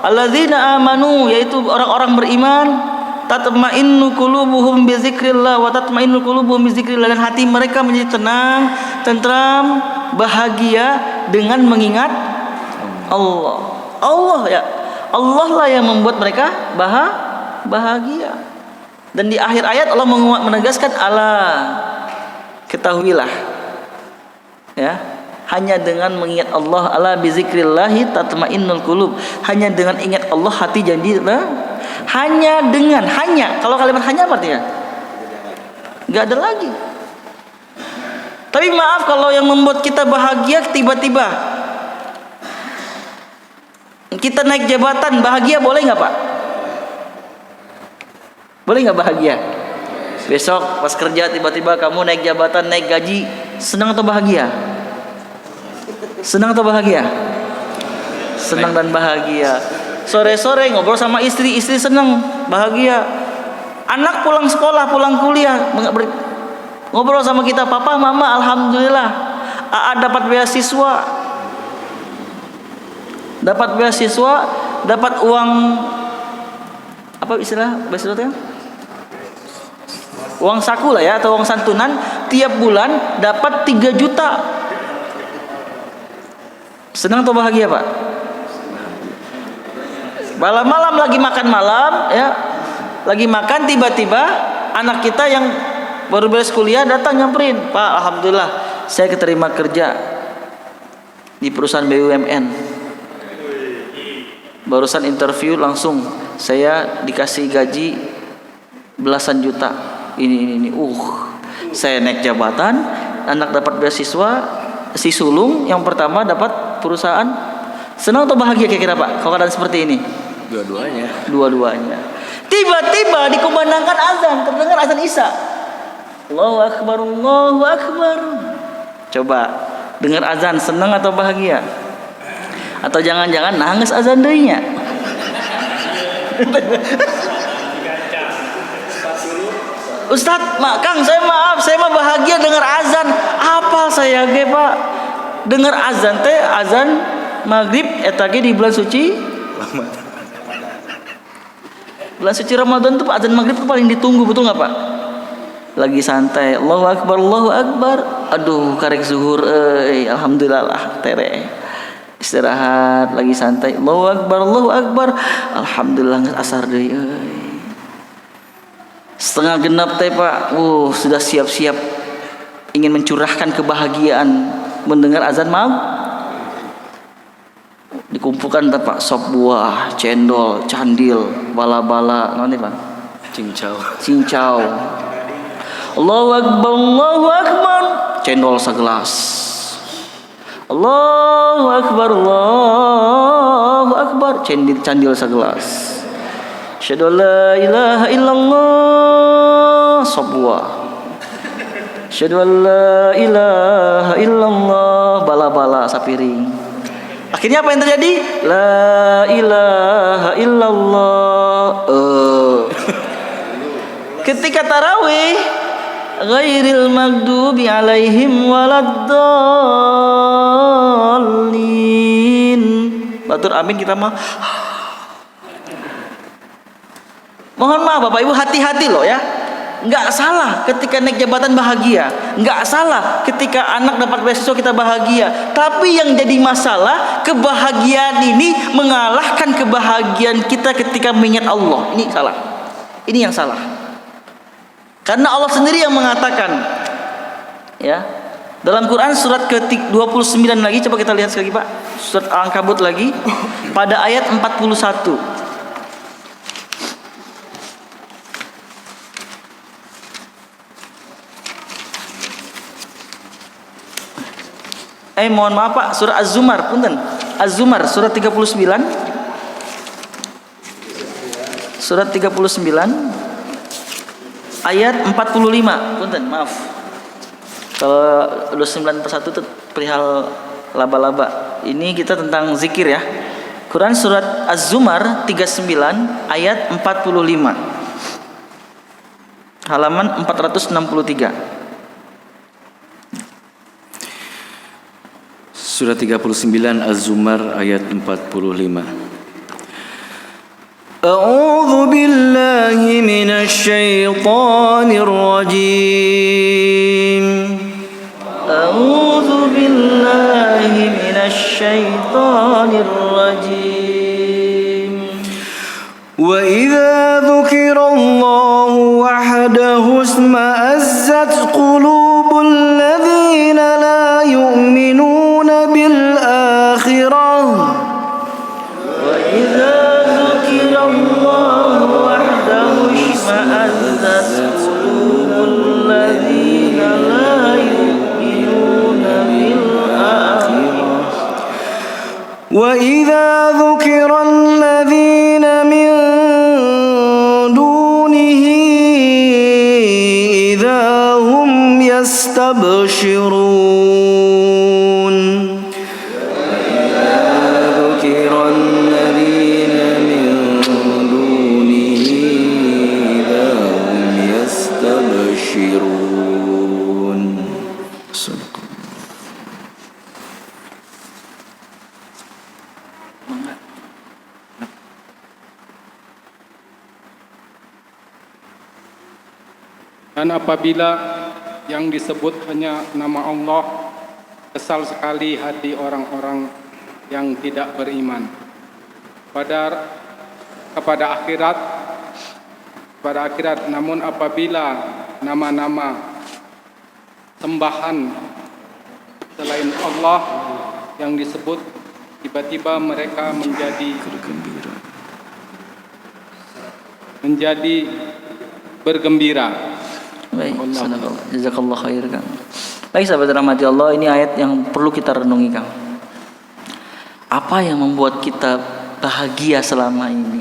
Alladzina amanu, yaitu orang-orang beriman, tatma'innu qulubuhum bi dzikrillah wa tatma'innu qulubuhum bi dzikrillah, dan hati mereka menjadi tenang, tentram, bahagia dengan mengingat Allah. Allah ya. Allah lah yang membuat mereka bahagia. Dan di akhir ayat Allah menegaskan, Allah, ketahuilah ya, hanya dengan mengingat Allah, ala bizikrillahi tatmainnul qulub, hanya dengan ingat Allah hati jadilah. Hanya kalau kalimat hanya apa artinya? Enggak ada lagi. Tapi maaf, kalau yang membuat kita bahagia tiba-tiba kita naik jabatan, bahagia boleh nggak, Pak? Boleh nggak bahagia? Besok pas kerja tiba-tiba kamu naik jabatan, naik gaji, senang atau bahagia? Senang atau bahagia? Senang dan bahagia. Sore-sore ngobrol sama istri, istri senang, bahagia. Anak pulang sekolah, pulang kuliah, ngobrol sama kita, papa, mama, alhamdulillah, AA dapat beasiswa. Dapat beasiswa, dapat uang, apa istilah beasiswa itu? Uang saku lah ya, atau uang santunan, tiap bulan dapat 3 juta. Senang atau bahagia, Pak? Malam-malam lagi makan malam ya, lagi makan tiba-tiba anak kita yang baru beres kuliah datang nyamperin, Pak, alhamdulillah saya keterima kerja di perusahaan BUMN. Barusan interview langsung saya dikasih gaji belasan juta. Ini. Saya naik jabatan, anak dapat beasiswa, si sulung yang pertama dapat perusahaan. Senang atau bahagia kira-kira, Pak, kalau keadaan seperti ini? Dua-duanya. Tiba-tiba dikumandangkan azan, terdengar azan Isya. Allahu Akbar, Allahu Akbar. Coba dengar azan, senang atau bahagia? Atau jangan-jangan nangis azan deunya? Ustadz, Kang, saya maaf, saya mah bahagia dengar azan. Apal saya ge, Pak. Dengar azan teh, azan maghrib eta ge di bulan suci. Bulan suci Ramadan tuh azan maghrib tuh paling ditunggu, betul nggak, Pak? Lagi santai, Allahu Akbar, Allahu Akbar. Aduh, karek zuhur, alhamdulillah lah, tere. Istirahat, lagi santai, Allahu Akbar, Allahu Akbar. Alhamdulillah geus asar deui. Setengah genap teh, Pak. Sudah siap-siap ingin mencurahkan kebahagiaan mendengar azan maghrib. Dikumpulkan Pak, sop buah, cendol, candil, bala-bala, naon Pak? Cincau. Allahu Akbar, Allahu Akbar, cendol segelas. Allahu Akbar, Allahu Akbar, candil segelas. Asyhadu an la ilaha illallah, sebuah. Asyhadu an la ilaha illallah, bala-bala sapiring. Akhirnya apa yang terjadi? La ilaha illallah. Ketika tarawih, ghairil maghdubi alaihim waladdallin. Batur amin kita mah. Mohon maaf Bapak Ibu, hati-hati loh ya. Enggak salah ketika naik jabatan bahagia, enggak salah ketika anak dapat beasiswa kita bahagia. Tapi yang jadi masalah, kebahagiaan ini mengalahkan kebahagiaan kita ketika mengingat Allah. Ini salah. Ini yang salah. Karena Allah sendiri yang mengatakan, ya, dalam Quran surat ke-29 lagi, coba kita lihat sekali Pak. Surat Al-Ankabut lagi pada ayat 41. Mohon maaf Pak, surah Az-Zumar, punten. Az-Zumar surat 39. Surat 39 ayat 45. Punten, maaf. Kalau 29/1 itu perihal laba-laba. Ini kita tentang zikir ya. Quran surat Az-Zumar 39 ayat 45. Halaman 463. Surah 39 Az-Zumar ayat 45. A'udzu billahi minasy syaithanir rajim. A'udzu billahi minasy syaithanir rajim. Wa idza dzukirallahu wahdahu isma'azzat qulubul ladzina la yu'minuna bil akhirah. Wa idza dzukirallahu wahdahu isma'azzat qulubul ladzina la yu'minuna bil akhirah. Wa idza dzukiral ladzina min dunihi idza hum yastabshirun. Dan apabila yang disebut hanya nama Allah, kesal sekali hati orang-orang yang tidak beriman kepada akhirat. Namun apabila nama-nama sembahan selain Allah yang disebut, tiba-tiba mereka menjadi bergembira. Baik, jazakallah khair Kang. Baik sahabat rahmati Allah, ini ayat yang perlu kita renungi Kang. Apa yang membuat kita bahagia selama ini?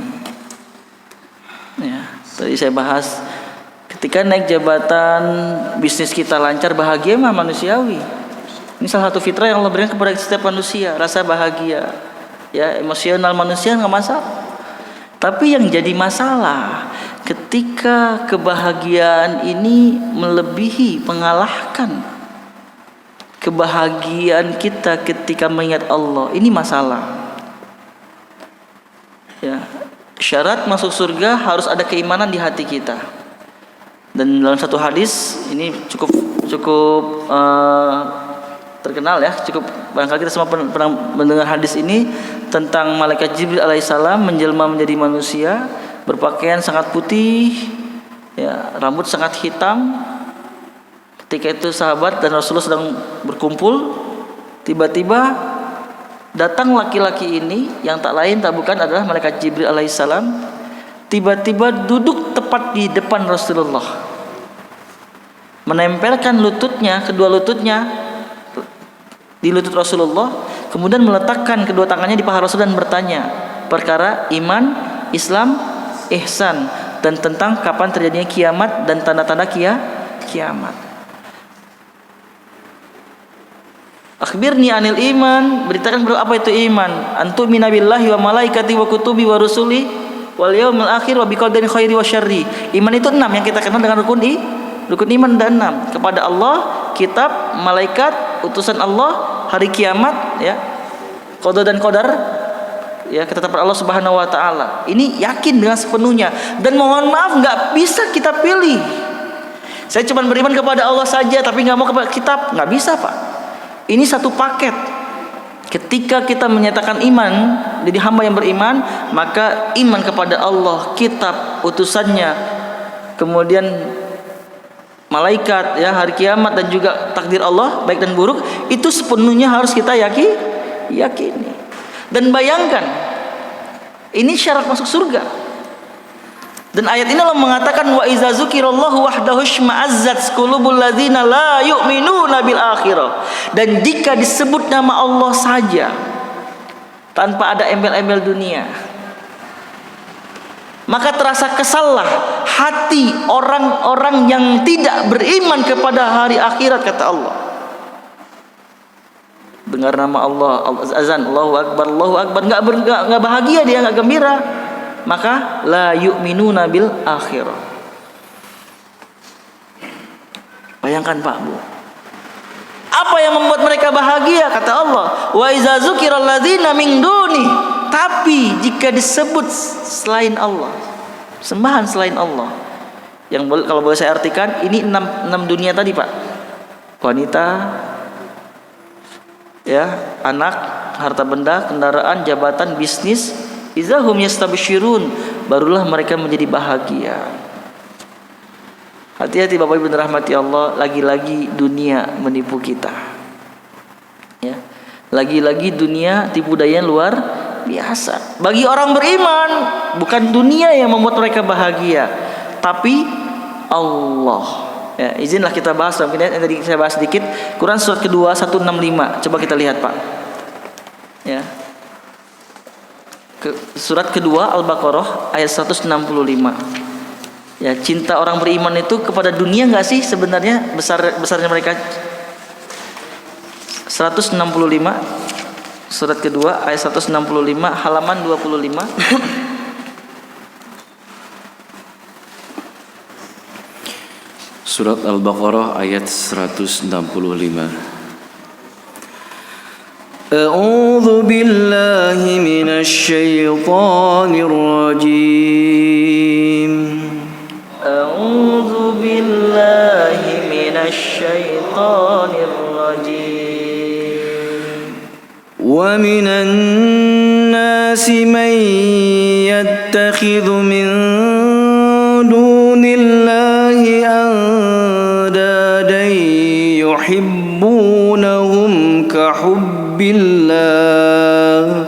Ya, tadi saya bahas ketika naik jabatan, bisnis kita lancar, bahagia mah manusiawi. Ini salah satu fitrah yang Allah berikan kepada setiap manusia, rasa bahagia. Ya, emosional manusia nggak masalah. Tapi yang jadi masalah ketika kebahagiaan ini melebihi, mengalahkan kebahagiaan kita ketika mengingat Allah. Ini masalah. Ya, syarat masuk surga harus ada keimanan di hati kita. Dan dalam satu hadis ini cukup terkenal ya, cukup barangkali kita semua pernah mendengar hadis ini tentang malaikat Jibril alaihissalam menjelma menjadi manusia, berpakaian sangat putih, ya, rambut sangat hitam. Ketika itu sahabat dan Rasulullah sedang berkumpul, tiba-tiba datang laki-laki ini yang tak lain tak bukan adalah malaikat Jibril alaihissalam. Tiba-tiba duduk tepat di depan Rasulullah. menempelkan lututnya, kedua lututnya di lutut Rasulullah, kemudian meletakkan kedua tangannya di paha Rasul dan bertanya perkara iman, Islam, ihsan, dan tentang kapan terjadinya kiamat dan tanda-tanda kiamat. Akhbirni anil iman, beritakan apa itu iman. Antumina billahi wa malaikati wa kutubi wa rusuli wal yaumil akhir wa biqadari khairi wa syarri. Iman itu 6 yang kita kenal dengan rukun iman, dan 6 kepada Allah, kitab, malaikat, utusan Allah, hari kiamat, ya, qada dan qadar, ya, ketetapan Allah Subhanahu wa taala. Ini yakin dengan sepenuhnya, dan mohon maaf nggak bisa kita pilih. Saya cuma beriman kepada Allah saja tapi nggak mau kepada kitab, nggak bisa, Pak. Ini satu paket. Ketika kita menyatakan iman, jadi hamba yang beriman, maka iman kepada Allah, kitab, utusannya, kemudian malaikat, ya, hari kiamat, dan juga takdir Allah baik dan buruk, itu sepenuhnya harus kita yakini. Dan bayangkan, ini syarat masuk surga. Dan ayat ini Allah mengatakan wa iza zukirallahu wahdahu shma'azzat qulubul ladzina la yu'minuna bil akhirah. Dan jika disebut nama Allah saja tanpa ada embel-embel dunia, maka terasa kesallah hati orang-orang yang tidak beriman kepada hari akhirat, kata Allah. Dengar nama Allah, azan, Allahu Akbar, nggak bahagia dia, nggak gembira, maka la yu'minuna bil akhirah. Bayangkan Pak Bu, apa yang membuat mereka bahagia? Kata Allah, wa iza zukiral ladzina min duni. Tapi jika disebut selain Allah, sembahan selain Allah, yang kalau boleh saya artikan, ini 6 dunia tadi Pak. Wanita, ya, anak, harta benda, kendaraan, jabatan, bisnis, izahum yastabsyirun, barulah mereka menjadi bahagia. Hati-hati Bapak Ibu dirahmati Allah, lagi-lagi dunia menipu kita. Ya. Lagi-lagi dunia tipu daya luar biasa. Bagi orang beriman, bukan dunia yang membuat mereka bahagia, tapi Allah. Ya, izinlah kita bahas dalam yang tadi saya bahas sedikit. Quran surat kedua 165. Coba kita lihat Pak. Ya. Surat kedua Al-Baqarah ayat 165. Ya, cinta orang beriman itu kepada dunia enggak sih sebenarnya besarnya mereka? 165 surat kedua ayat 165 halaman 25. Surat Al-Baqarah ayat 165. أعوذ بالله من الشيطان الرجيم أعوذ بالله من الشيطان الرجيم ومن الناس من يتخذ من دون الله أندادا يحبونهم كحب الله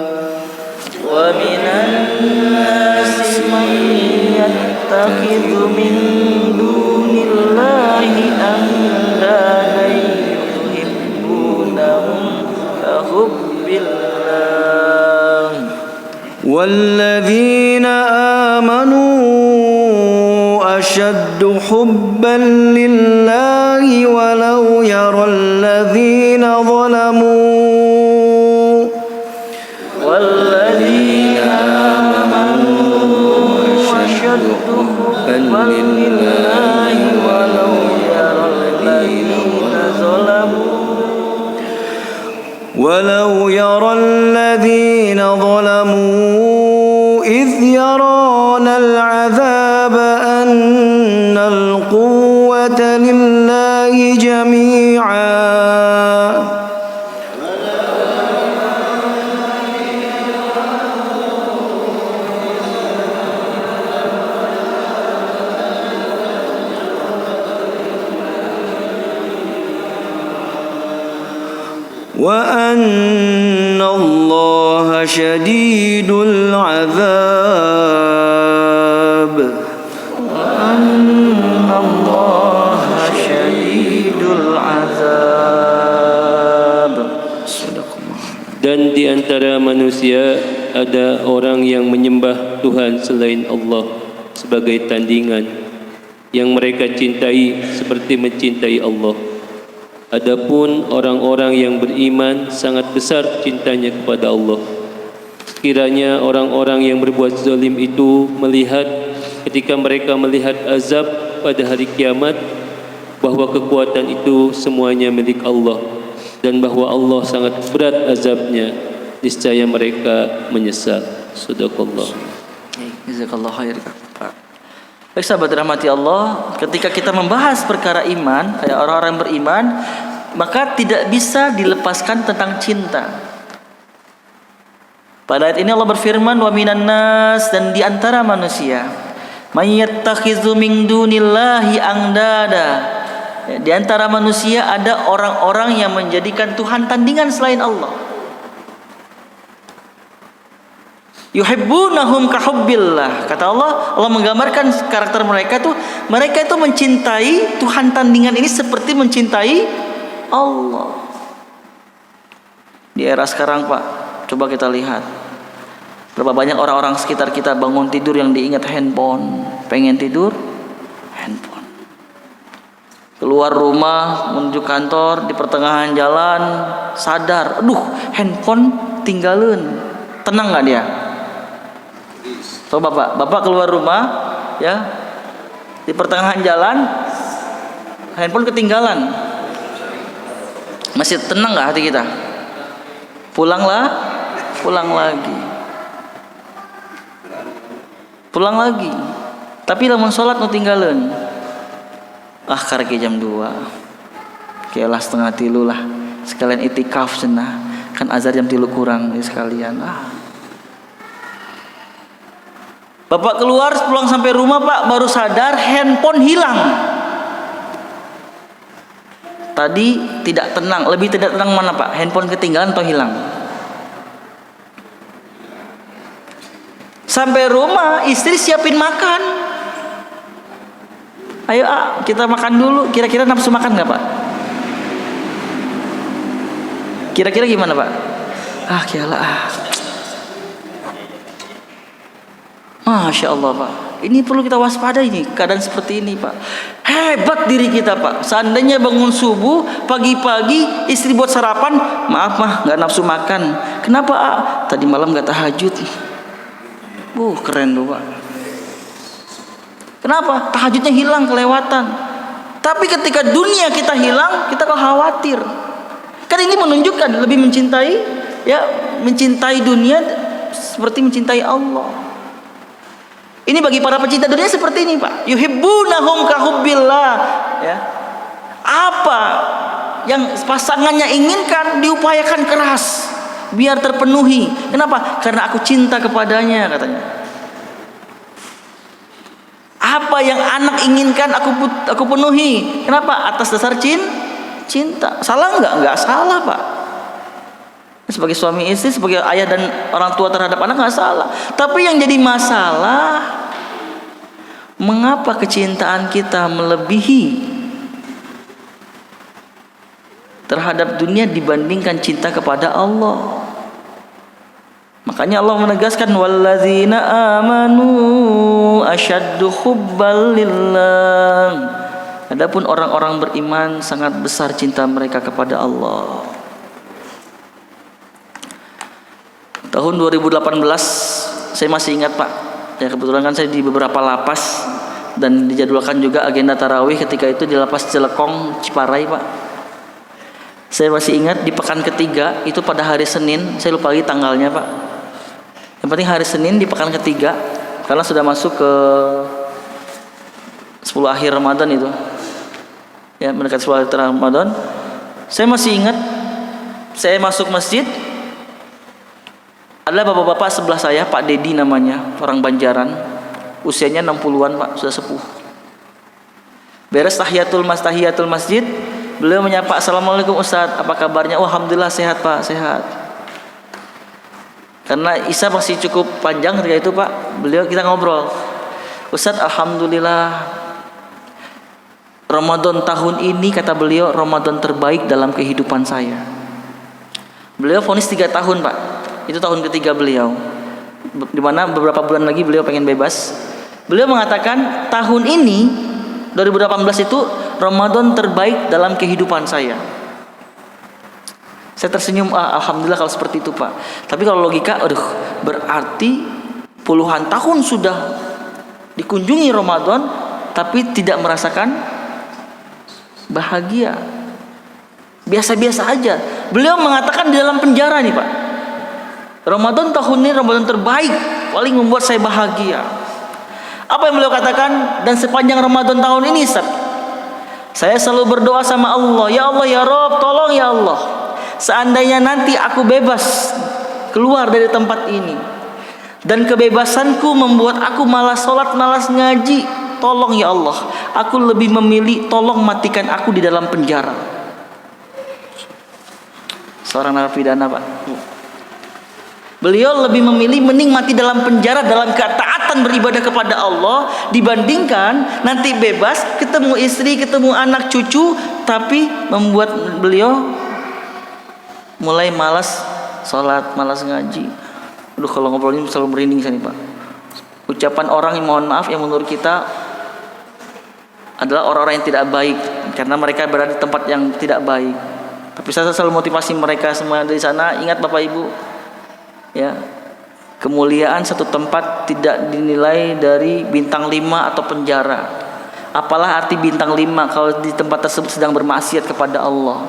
ومن الناس من يتخذ من دون الله أندادا يحبونهم كحب الله والذين آمنوا أشد حبا لله ولو يرى الذين ظلموا أشد حبا لله ولو يرى الذين ظلموا إذ يرون العذاب أن القوة لله جميعا وأن الله شديد العذاب وأن الله شديد antara manusia ada orang yang menyembah Tuhan selain Allah sebagai tandingan yang mereka cintai seperti mencintai Allah. Adapun orang-orang yang beriman sangat besar cintanya kepada Allah. Sekiranya orang-orang yang berbuat zalim itu melihat ketika mereka melihat azab pada hari kiamat bahwa kekuatan itu semuanya milik Allah dan bahwa Allah sangat berat azabnya, niscaya mereka menyesal. Sadaqallah. Jazakallahu khair, Pak. Baik sahabat rahmati Allah, ketika kita membahas perkara iman, orang-orang beriman, maka tidak bisa dilepaskan tentang cinta. Pada ayat ini Allah berfirman, wa minan nas, dan di antara manusia, may yattakhidzu min dunillahi andada. Di antara manusia ada orang-orang yang menjadikan Tuhan tandingan selain Allah. Yuhibbunahum kahubbillah. Kata Allah, Allah menggambarkan karakter mereka itu mencintai Tuhan tandingan ini seperti mencintai Allah. Di era sekarang, Pak, coba kita lihat berapa banyak orang-orang sekitar kita bangun tidur yang diingat handphone, pengen tidur handphone. Keluar rumah menuju kantor, di pertengahan jalan sadar, aduh handphone tinggalin. Tenang nggak dia? Coba bapak keluar rumah, ya, di pertengahan jalan handphone ketinggalan, masih tenang nggak hati kita? Pulang lagi. Tapi lamun sholat nu tinggalin. Karek jam 2. Kelah setengah 3 lah. Sekalian itikaf cenah. Kan azhar jam 3 kurang sekalian. Bapak keluar pulang sampai rumah, Pak, baru sadar handphone hilang. Tadi tidak tenang, lebih tidak tenang mana, Pak? Handphone ketinggalan atau hilang? Sampai rumah, istri siapin makan. Ayo kita makan dulu. Kira-kira nafsu makan nggak, Pak? Kira-kira gimana, Pak? Masya Allah, Pak. Ini perlu kita waspada ini, keadaan seperti ini, Pak. Hebat diri kita, Pak. Seandainya bangun subuh, pagi-pagi istri buat sarapan, maaf mah nggak nafsu makan. Kenapa? Tadi malam nggak tahajud. Keren tuh, Pak. Kenapa? Tahajudnya hilang, kelewatan. Tapi ketika dunia kita hilang, kita kok khawatir. Kan ini menunjukkan lebih mencintai dunia seperti mencintai Allah. Ini bagi para pecinta dunia seperti ini, Pak. Yuhibbunahum kahubbillah. Ya. Apa yang pasangannya inginkan diupayakan keras biar terpenuhi. Kenapa? Karena aku cinta kepadanya, katanya. Apa yang anak inginkan aku penuhi. Kenapa? Atas dasar cinta. Salah nggak? Nggak salah, Pak. Sebagai suami istri, sebagai ayah dan orang tua terhadap anak nggak salah. Tapi yang jadi masalah, mengapa kecintaan kita melebihi terhadap dunia dibandingkan cinta kepada Allah? Makanya Allah menegaskan, wallazina amanu asyaddu hubban lillah. Adapun orang-orang beriman sangat besar cinta mereka kepada Allah. Tahun 2018 saya masih ingat, Pak. Ya, kebetulan kan saya di beberapa lapas dan dijadwalkan juga agenda tarawih ketika itu di lapas Cilekong, Ciparai, Pak. Saya masih ingat di pekan ketiga itu pada hari Senin, saya lupa lagi tanggalnya, Pak. Yang penting hari Senin di pekan ketiga, karena sudah masuk ke 10 akhir Ramadan itu. Ya, mendekat 10 akhir Ramadan. Saya masih ingat, saya masuk masjid, adalah bapak-bapak sebelah saya, Pak Dedi namanya, orang Banjaran, usianya 60-an, Pak, sudah sepuh. Beres tahiyatul masjid, beliau menyapa, assalamualaikum Ustaz, apa kabarnya? Oh, alhamdulillah sehat, Pak, sehat. Karena Isya masih cukup panjang ketika itu, Pak, kita ngobrol. Ustaz, alhamdulillah Ramadan tahun ini, kata beliau, Ramadan terbaik dalam kehidupan saya. Beliau vonis 3 tahun, Pak. Itu tahun ketiga beliau. Di mana beberapa bulan lagi beliau pengen bebas. Beliau mengatakan tahun ini 2018 itu Ramadan terbaik dalam kehidupan saya. Saya tersenyum, alhamdulillah kalau seperti itu Pak. Tapi kalau logika, berarti puluhan tahun sudah dikunjungi Ramadan tapi tidak merasakan bahagia. Biasa-biasa aja. Beliau mengatakan di dalam penjara nih Pak, Ramadan tahun ini Ramadan terbaik, paling membuat saya bahagia. Apa yang beliau katakan? Dan sepanjang Ramadan tahun ini saya selalu berdoa sama Allah, ya Allah ya Rob, tolong ya Allah, seandainya nanti aku bebas keluar dari tempat ini dan kebebasanku membuat aku malas sholat, malas ngaji, tolong ya Allah, aku lebih memilih tolong matikan aku di dalam penjara. Seorang narapidana Pak, beliau lebih memilih mending mati dalam penjara dalam ketaatan beribadah kepada Allah dibandingkan nanti bebas, ketemu istri, ketemu anak cucu, tapi membuat beliau mulai malas sholat, malas ngaji. Aduh, kalau ngobrol ini selalu merinding saya nih Pak. Ucapan orang yang mohon maaf yang menurut kita adalah orang-orang yang tidak baik karena mereka berada di tempat yang tidak baik. Tapi saya selalu motivasi mereka semua dari sana, ingat Bapak Ibu, ya, kemuliaan satu tempat tidak dinilai dari bintang 5 atau penjara. Apalah arti bintang 5 kalau di tempat tersebut sedang bermaksiat kepada Allah.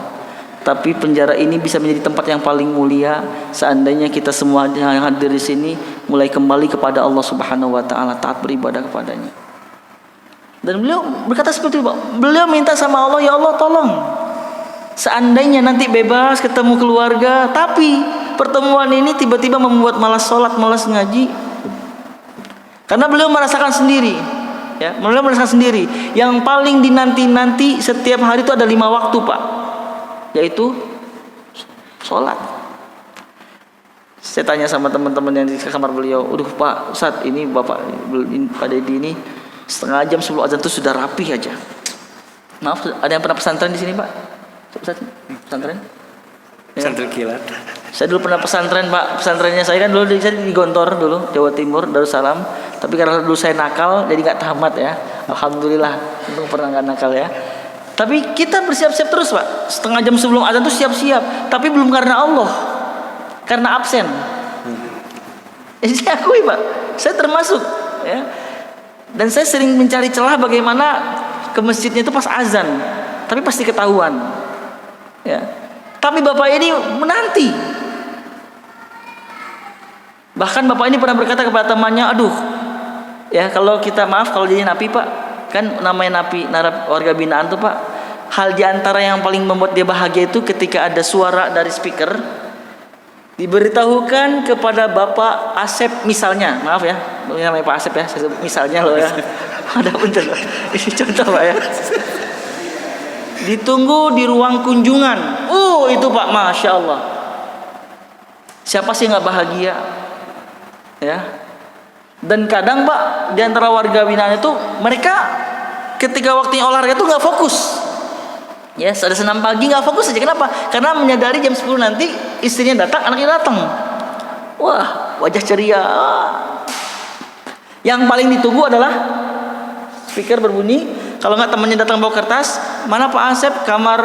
Tapi penjara ini bisa menjadi tempat yang paling mulia seandainya kita semua yang hadir di sini mulai kembali kepada Allah Subhanahu wa taala, taat beribadah kepadanya. Dan beliau berkata seperti itu, Pak. Beliau minta sama Allah, ya Allah tolong, seandainya nanti bebas ketemu keluarga, tapi pertemuan ini tiba-tiba membuat malas sholat, malas ngaji. Karena beliau merasakan sendiri, ya, beliau merasakan sendiri. Yang paling dinanti-nanti setiap hari itu ada 5 waktu Pak, yaitu sholat. Saya tanya sama teman-teman yang di kamar beliau, Pak Ustadz, ini Bapak Pak Dedi ini setengah jam sebelum azan itu sudah rapi aja. Maaf, ada yang pernah pesantren di sini Pak? Pesantren? Pesantren kilat. Saya dulu pernah pesantren Pak. Pesantrennya saya kan dulu saya di Gontor dulu, Jawa Timur, Darussalam. Tapi karena dulu saya nakal jadi nggak tamat ya. Alhamdulillah, untung pernah nggak nakal ya. Tapi kita bersiap-siap terus Pak. Setengah jam sebelum azan tuh siap-siap. Tapi belum karena Allah, karena absen. Jadi saya akui Pak, saya termasuk ya. Dan saya sering mencari celah bagaimana ke masjidnya itu pas azan, tapi pasti ketahuan. Ya. Tapi Bapak ini menanti. Bahkan Bapak ini pernah berkata kepada temannya, ya kalau kita maaf kalau jadi napi Pak, kan namanya napi, warga binaan tuh Pak, hal diantara yang paling membuat dia bahagia itu ketika ada suara dari speaker diberitahukan kepada Bapak Asep misalnya, maaf ya, namanya Pak Asep ya, misalnya loh ya, ada bener loh, ini contoh Pak ya, ditunggu di ruang kunjungan, itu Pak, Masya Allah, siapa sih nggak bahagia, ya? Dan kadang Pak, di antara warga binaan itu mereka ketika waktunya olahraga itu nggak fokus. Ya, ada senam pagi nggak fokus aja. Kenapa? Karena menyadari jam 10 nanti istrinya datang, anaknya datang. Wah, wajah ceria. Yang paling ditunggu adalah speaker berbunyi. Kalau nggak temannya datang bawa kertas, mana Pak Asep, kamar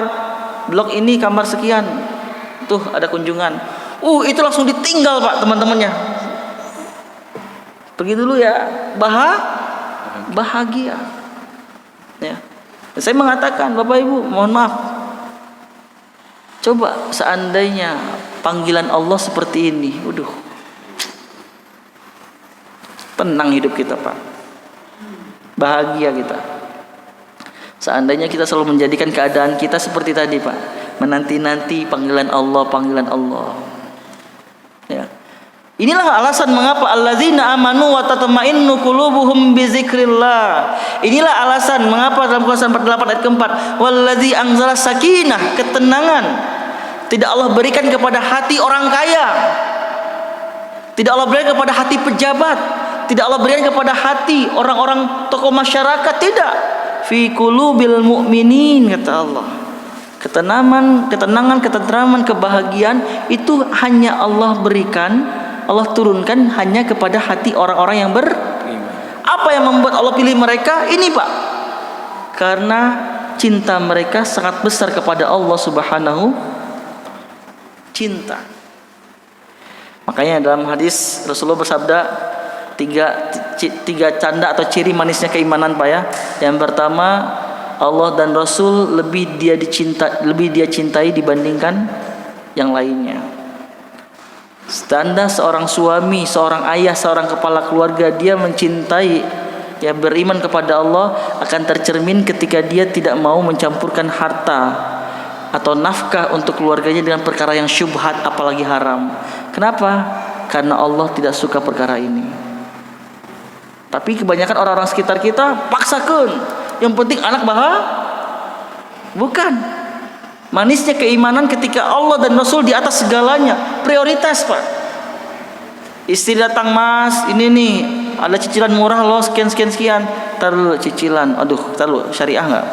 blok ini, kamar sekian. Tuh ada kunjungan. Itu langsung ditinggal Pak teman-temannya. Pergi dulu ya, bahagia. Ya. Saya mengatakan, Bapak Ibu, mohon maaf. Coba seandainya panggilan Allah seperti ini, tenang hidup kita Pak, bahagia kita. Seandainya kita selalu menjadikan keadaan kita seperti tadi Pak, menanti-nanti panggilan Allah, ya. Inilah alasan mengapa alladzina amanu wa tatma'innu qulubuhum bi dzikrillah. Inilah alasan mengapa dalam Quran 48 ayat keempat, wallazi anzala sakinah, ketenangan tidak Allah berikan kepada hati orang kaya, tidak Allah berikan kepada hati pejabat, tidak Allah berikan kepada hati orang-orang tokoh masyarakat, tidak. Fi qulubil mu'minin, kata Allah. Ketenangan, ketentraman, kebahagiaan itu hanya Allah berikan, Allah turunkan hanya kepada hati orang-orang yang Apa yang membuat Allah pilih mereka? Ini Pak, karena cinta mereka sangat besar kepada Allah Subhanahu cinta. Makanya dalam hadis Rasulullah bersabda tiga canda atau ciri manisnya keimanan Pak ya. Yang pertama, Allah dan Rasul lebih dia cintai dibandingkan yang lainnya. Tanda seorang suami, seorang ayah, seorang kepala keluarga dia mencintai, ya beriman kepada Allah akan tercermin ketika dia tidak mau mencampurkan harta atau nafkah untuk keluarganya dengan perkara yang syubhat apalagi haram. Kenapa? Karena Allah tidak suka perkara ini. Tapi kebanyakan orang-orang sekitar kita paksakan, yang penting anak bukan. Manisnya keimanan ketika Allah dan Rasul di atas segalanya, prioritas Pak. Istri datang, Mas, ini nih ada cicilan murah loh, sekian. Taruh cicilan, taruh syariah nggak?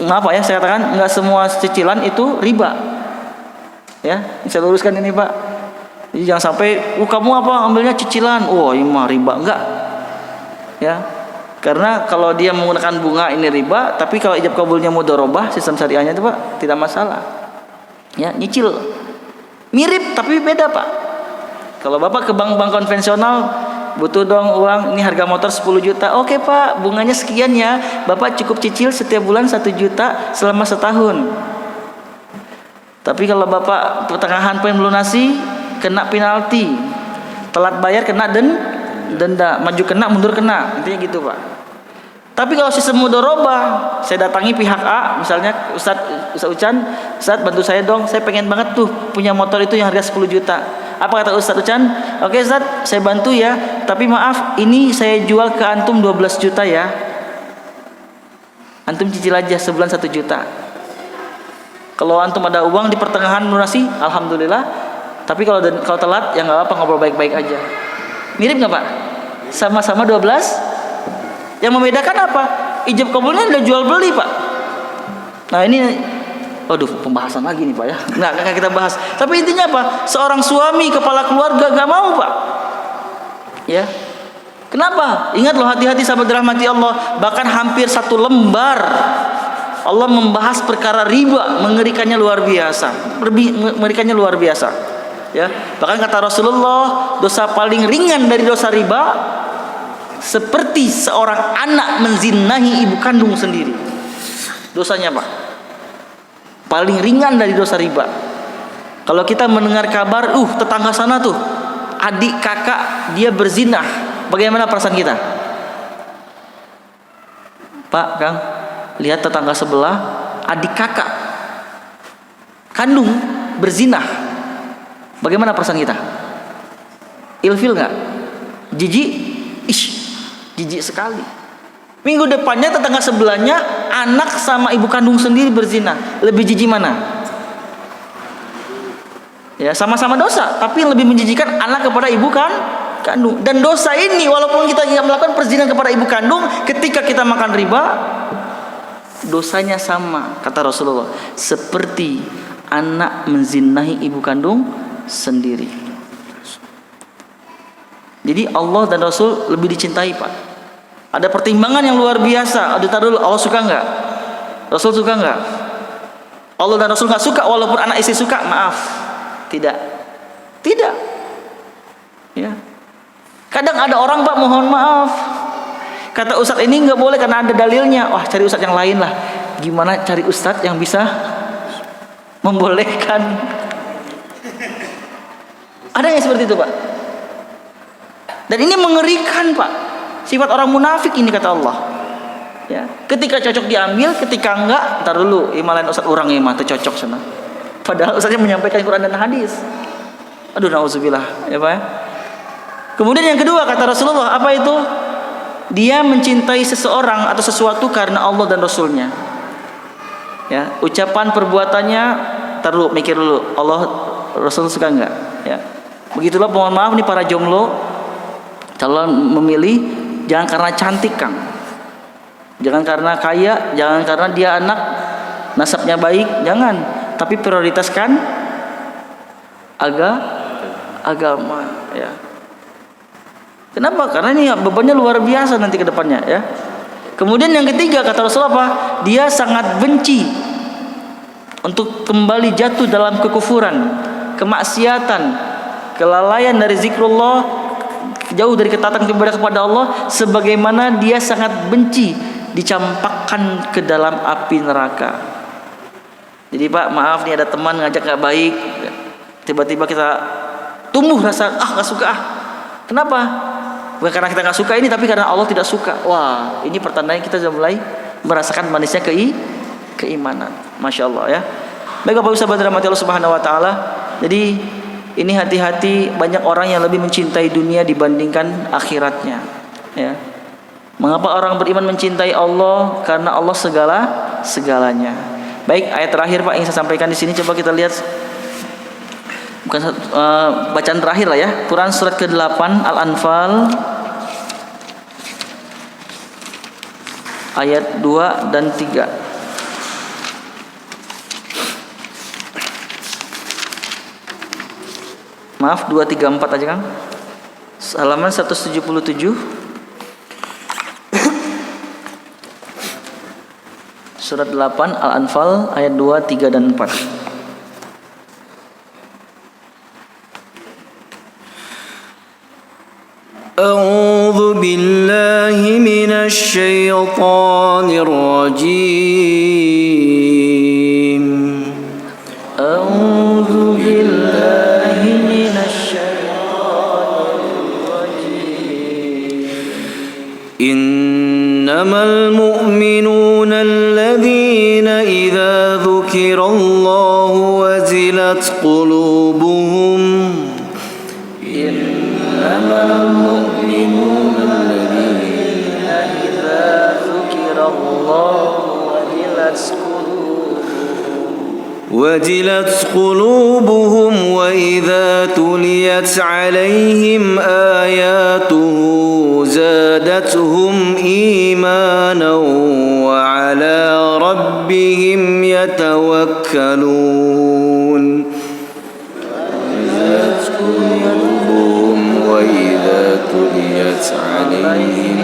Maaf Pak ya, saya katakan nggak semua cicilan itu riba. Ya, saya luruskan ini Pak. Jadi jangan sampai, kamu apa ambilnya cicilan? Ini mah riba, enggak. Ya, karena kalau dia menggunakan bunga ini riba, tapi kalau ijab kabulnya mudharabah, sistem syariahnya itu Pak tidak masalah. Ya, nyicil. Mirip tapi beda Pak. Kalau Bapak ke bank-bank konvensional, butuh dong uang, ini harga motor 10 juta. Oke Pak, bunganya sekian ya. Bapak cukup cicil setiap bulan 1 juta selama setahun. Tapi kalau Bapak pertengahan pengen melunasi, kena penalti. Telat bayar kena denda, maju kena, mundur kena. Intinya gitu Pak. Tapi kalau sistem mudharabah, saya datangi pihak A, misalnya Ustaz Ucan, Ustaz bantu saya dong, saya pengen banget tuh punya motor itu yang harga 10 juta. Apa kata Ustaz Ucan? Oke Ustaz, saya bantu ya, tapi maaf, ini saya jual ke antum 12 juta ya. Antum cicil aja sebulan 1 juta. Kalau antum ada uang di pertengahan lunasi, alhamdulillah. Tapi kalau telat, ya nggak apa, ngobrol baik-baik aja. Mirip nggak Pak? Sama-sama 12. Yang membedakan apa? Ijab kabulnya udah jual beli Pak. Nah ini, pembahasan lagi nih Pak ya. Nggak kita bahas. Tapi intinya apa? Seorang suami, kepala keluarga nggak mau Pak. Ya. Kenapa? Ingat loh, hati-hati sahabat dirahmati Allah. Bahkan hampir 1 lembar Allah membahas perkara riba, mengerikannya luar biasa. Mengerikannya luar biasa. Ya. Bahkan kata Rasulullah, dosa paling ringan dari dosa riba seperti seorang anak menzinahi ibu kandung sendiri. Dosanya Pak paling ringan dari dosa riba. Kalau kita mendengar kabar, tetangga sana tuh adik kakak dia berzinah, bagaimana perasaan kita? Pak, Kang, lihat tetangga sebelah adik kakak kandung berzinah, bagaimana perasaan kita? Ilfil nggak? Jijik? Jijik sekali. Minggu depannya tetangga sebelahnya anak sama ibu kandung sendiri berzina, lebih jijik mana? Ya, sama-sama dosa, tapi lebih menjijikkan anak kepada ibu kandung. Dan dosa ini walaupun kita tidak melakukan perzinahan kepada ibu kandung, ketika kita makan riba, dosanya sama kata Rasulullah, seperti anak menzinahi ibu kandung sendiri. Jadi Allah dan Rasul lebih dicintai Pak. Ada pertimbangan yang luar biasa. Taruh dulu, Allah suka nggak? Rasul suka nggak? Allah dan Rasul nggak suka walaupun anak istri suka? Maaf, tidak. Ya. Kadang ada orang Pak, mohon maaf, kata Ustadz ini nggak boleh karena ada dalilnya. Wah, cari Ustadz yang lain lah. Gimana cari Ustadz yang bisa membolehkan? Ada yang seperti itu Pak. Dan ini mengerikan Pak. Sifat orang munafik ini kata Allah. Ya, ketika cocok diambil, ketika enggak, ntar dulu imalain Ustaz orang imah cocok sana. Padahal Ustaznya menyampaikan Quran dan hadis. Nauzubillah, ya Pak ya. Kemudian yang kedua kata Rasulullah, apa itu? Dia mencintai seseorang atau sesuatu karena Allah dan Rasulnya. Ya, ucapan perbuatannya, ntar dulu mikir dulu, Allah Rasul suka enggak? Ya. Begitulah, mohon maaf nih para jomblo, calon memilih, jangan karena cantik Kang, jangan karena kaya, jangan karena dia anak nasabnya baik, jangan, tapi prioritaskan agama ya. Kenapa? Karena ini bebannya luar biasa nanti ke depannya ya. Kemudian yang ketiga kata Rasulullah apa? Dia sangat benci untuk kembali jatuh dalam kekufuran, kemaksiatan, kelalaian dari zikrullah, jauh dari ketaatan kepada Allah, sebagaimana dia sangat benci dicampakkan ke dalam api neraka. Jadi Pak, maaf nih ada teman ngajak gak baik, tiba-tiba kita tumbuh rasa gak suka Kenapa? Bukan karena kita gak suka ini, tapi karena Allah tidak suka. Wah, ini pertandaan kita sudah mulai merasakan manisnya keimanan. Masya Allah ya. Baik Bapak Ibu sahabat rahmati Allah Subhanahu Wa Taala. Jadi ini hati-hati, banyak orang yang lebih mencintai dunia dibandingkan akhiratnya. Ya. Mengapa orang beriman mencintai Allah? Karena Allah segalanya. Baik, ayat terakhir Pak yang saya sampaikan di sini, coba kita lihat. Bukan bacaan terakhir lah ya. Quran surat ke-8 Al-Anfal ayat 2 dan 3. Maaf, 2, 3, 4 aja Kang. Halaman 177. Surat 8 Al-Anfal ayat 2, 3 dan 4. أعوذ بالله من الشيطان الرجيم أعوذ بالله من الشيطان الرجيم إنما المؤمنون الذين إذا ذكر الله وزلت قلوبهم إنما المؤمنون الذين إذا ذكر الله وجلت قلوبهم وإذا تليت عليهم آياته زادتهم إيمانا وعلى ربهم يتوكلون وإذا تليت عليهم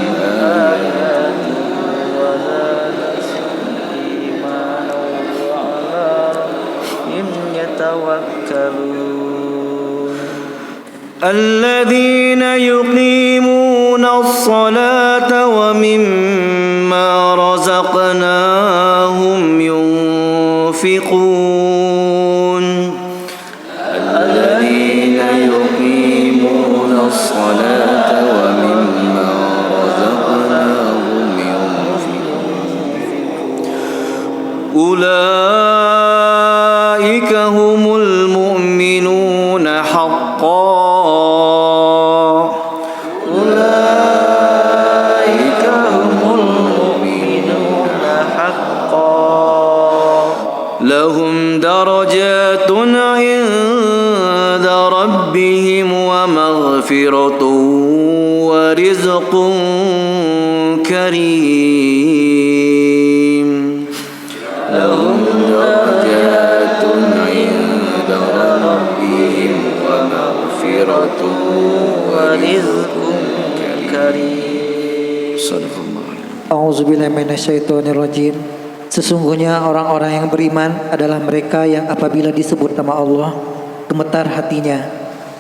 الذين يقيمون الصلاة ومما رزقناهم ينفقون الذين يقيمون الصلاة ومما رزقناهم ينفقون أولئك هم المؤمنون حقا لهم درجات عند ربهم ومغفرة ورزق كريم لهم درجات عند ربهم ومغفرة ورزق كريم صدق الله. A'udzubillahi minasyaitonirrajim. Sesungguhnya orang-orang yang beriman adalah mereka yang apabila disebut nama Allah gemetar hatinya,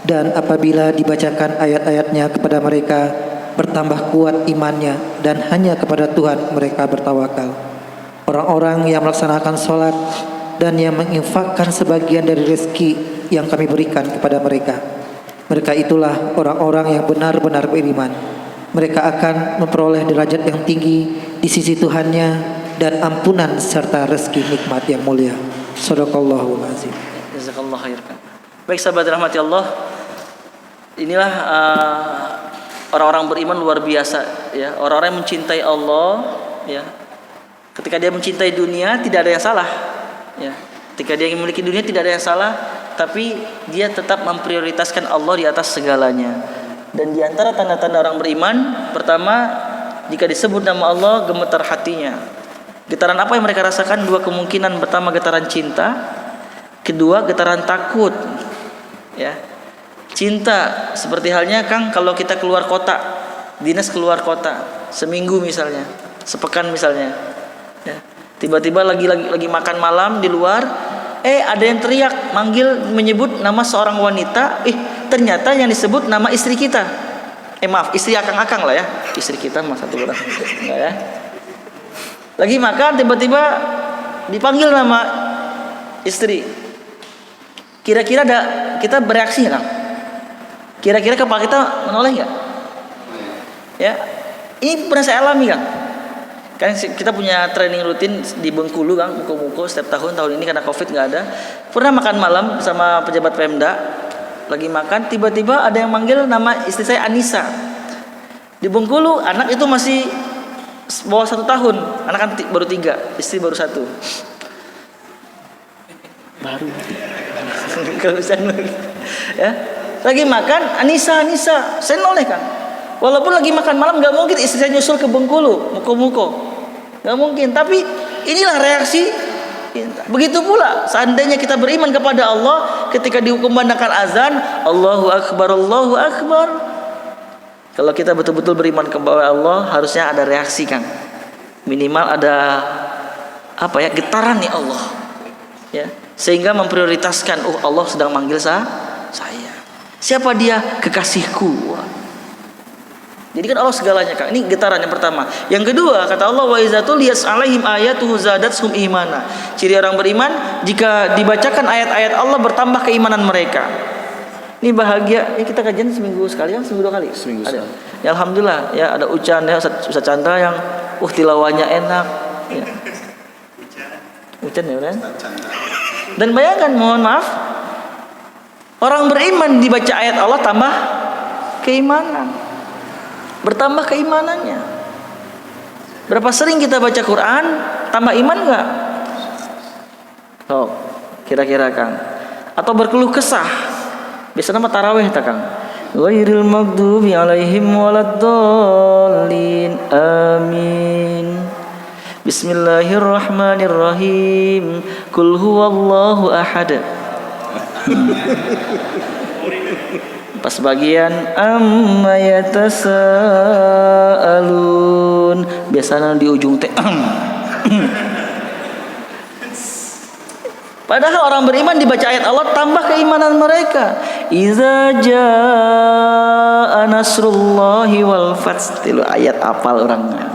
dan apabila dibacakan ayat-ayatnya kepada mereka bertambah kuat imannya, dan hanya kepada Tuhan mereka bertawakal. Orang-orang yang melaksanakan sholat dan yang menginfakkan sebagian dari rezeki yang kami berikan kepada mereka, mereka itulah orang-orang yang benar-benar beriman. Mereka akan memperoleh derajat yang tinggi di sisi Tuhannya dan ampunan serta rezeki nikmat yang mulia. Shadaqallahul azim. Jazakallahu khairan. Baik sahabat rahmati Allah, inilah orang-orang beriman luar biasa ya. Orang-orang yang mencintai Allah ya. Ketika dia mencintai dunia tidak ada yang salah ya. Ketika dia memiliki dunia tidak ada yang salah, tapi dia tetap memprioritaskan Allah di atas segalanya. Dan di antara tanda-tanda orang beriman, pertama, jika disebut nama Allah gemetar hatinya. Getaran apa yang mereka rasakan? Dua kemungkinan. Pertama getaran cinta, kedua getaran takut. Ya. Cinta seperti halnya Kang kalau kita keluar kota, dinas keluar kota, seminggu misalnya, sepekan misalnya. Ya. Tiba-tiba lagi makan malam di luar, ada yang teriak manggil menyebut nama seorang wanita, ternyata yang disebut nama istri kita. Maaf, istri akang-akang lah ya. Istri kita mah satu orang. Enggak ya. Lagi makan tiba-tiba dipanggil nama istri. Kira-kira kita bereaksi nggak? Kira-kira kepala kita menoleh nggak? Ya, ini pernah saya alami Kang. Kan kita punya training rutin di Bengkulu Kang, muko-muko setiap tahun ini karena Covid nggak ada. Pernah makan malam sama pejabat Pemda, lagi makan tiba-tiba ada yang manggil nama istri saya Anissa. Di Bengkulu anak itu masih bawah 1 tahun, anak kan baru 3, istri baru 1. Baru. Kalau bisa ya. Lagi makan Anissa, saya noleh Kang. Walaupun lagi makan malam nggak mungkin istri saya nyusul ke Bengkulu, muko-muko. Nggak mungkin, tapi inilah reaksi. Begitu pula seandainya kita beriman kepada Allah, ketika dikumandangkan azan, Allahu Akbar, Allahu Akbar. Kalau kita betul-betul beriman kepada Allah, harusnya ada reaksi Kang. Minimal ada getaran nih Allah. Ya, sehingga memprioritaskan, Allah sedang manggil saya. Siapa dia? Kekasihku. Jadi kan Allah segalanya Kang. Ini getaran yang pertama. Yang kedua, kata Allah, wa iza tuliyat alaihim ayatuhu zadatuhum imana. Ciri orang beriman, jika dibacakan ayat-ayat Allah bertambah keimanan mereka. Ini bahagia. Kita kajian seminggu sekali, seminggu 2 kali. Seminggu sekali. Ya, alhamdulillah ya, ada Ucan ya, Ustaz Chandra yang tilawahnya enak ya. Ucan ya kan? Dan bayangkan, mohon maaf, orang beriman dibaca ayat Allah tambah keimanan. Bertambah keimanannya. Berapa sering kita baca Quran tambah iman enggak? Kira-kira Kang. Atau berkeluh kesah. Biasanya nama tarawih ta Kang. Ghairil maghdubi alaihim waladdallin. Amin. Bismillahirrahmanirrahim. Qul huwallahu ahad. Pas bagian amma yatasaalun, biasanya di ujung teh. Padahal orang beriman dibaca ayat Allah tambah keimanan mereka. Iza jaa nasrullahi wal fath. Itu ayat apal orangnya.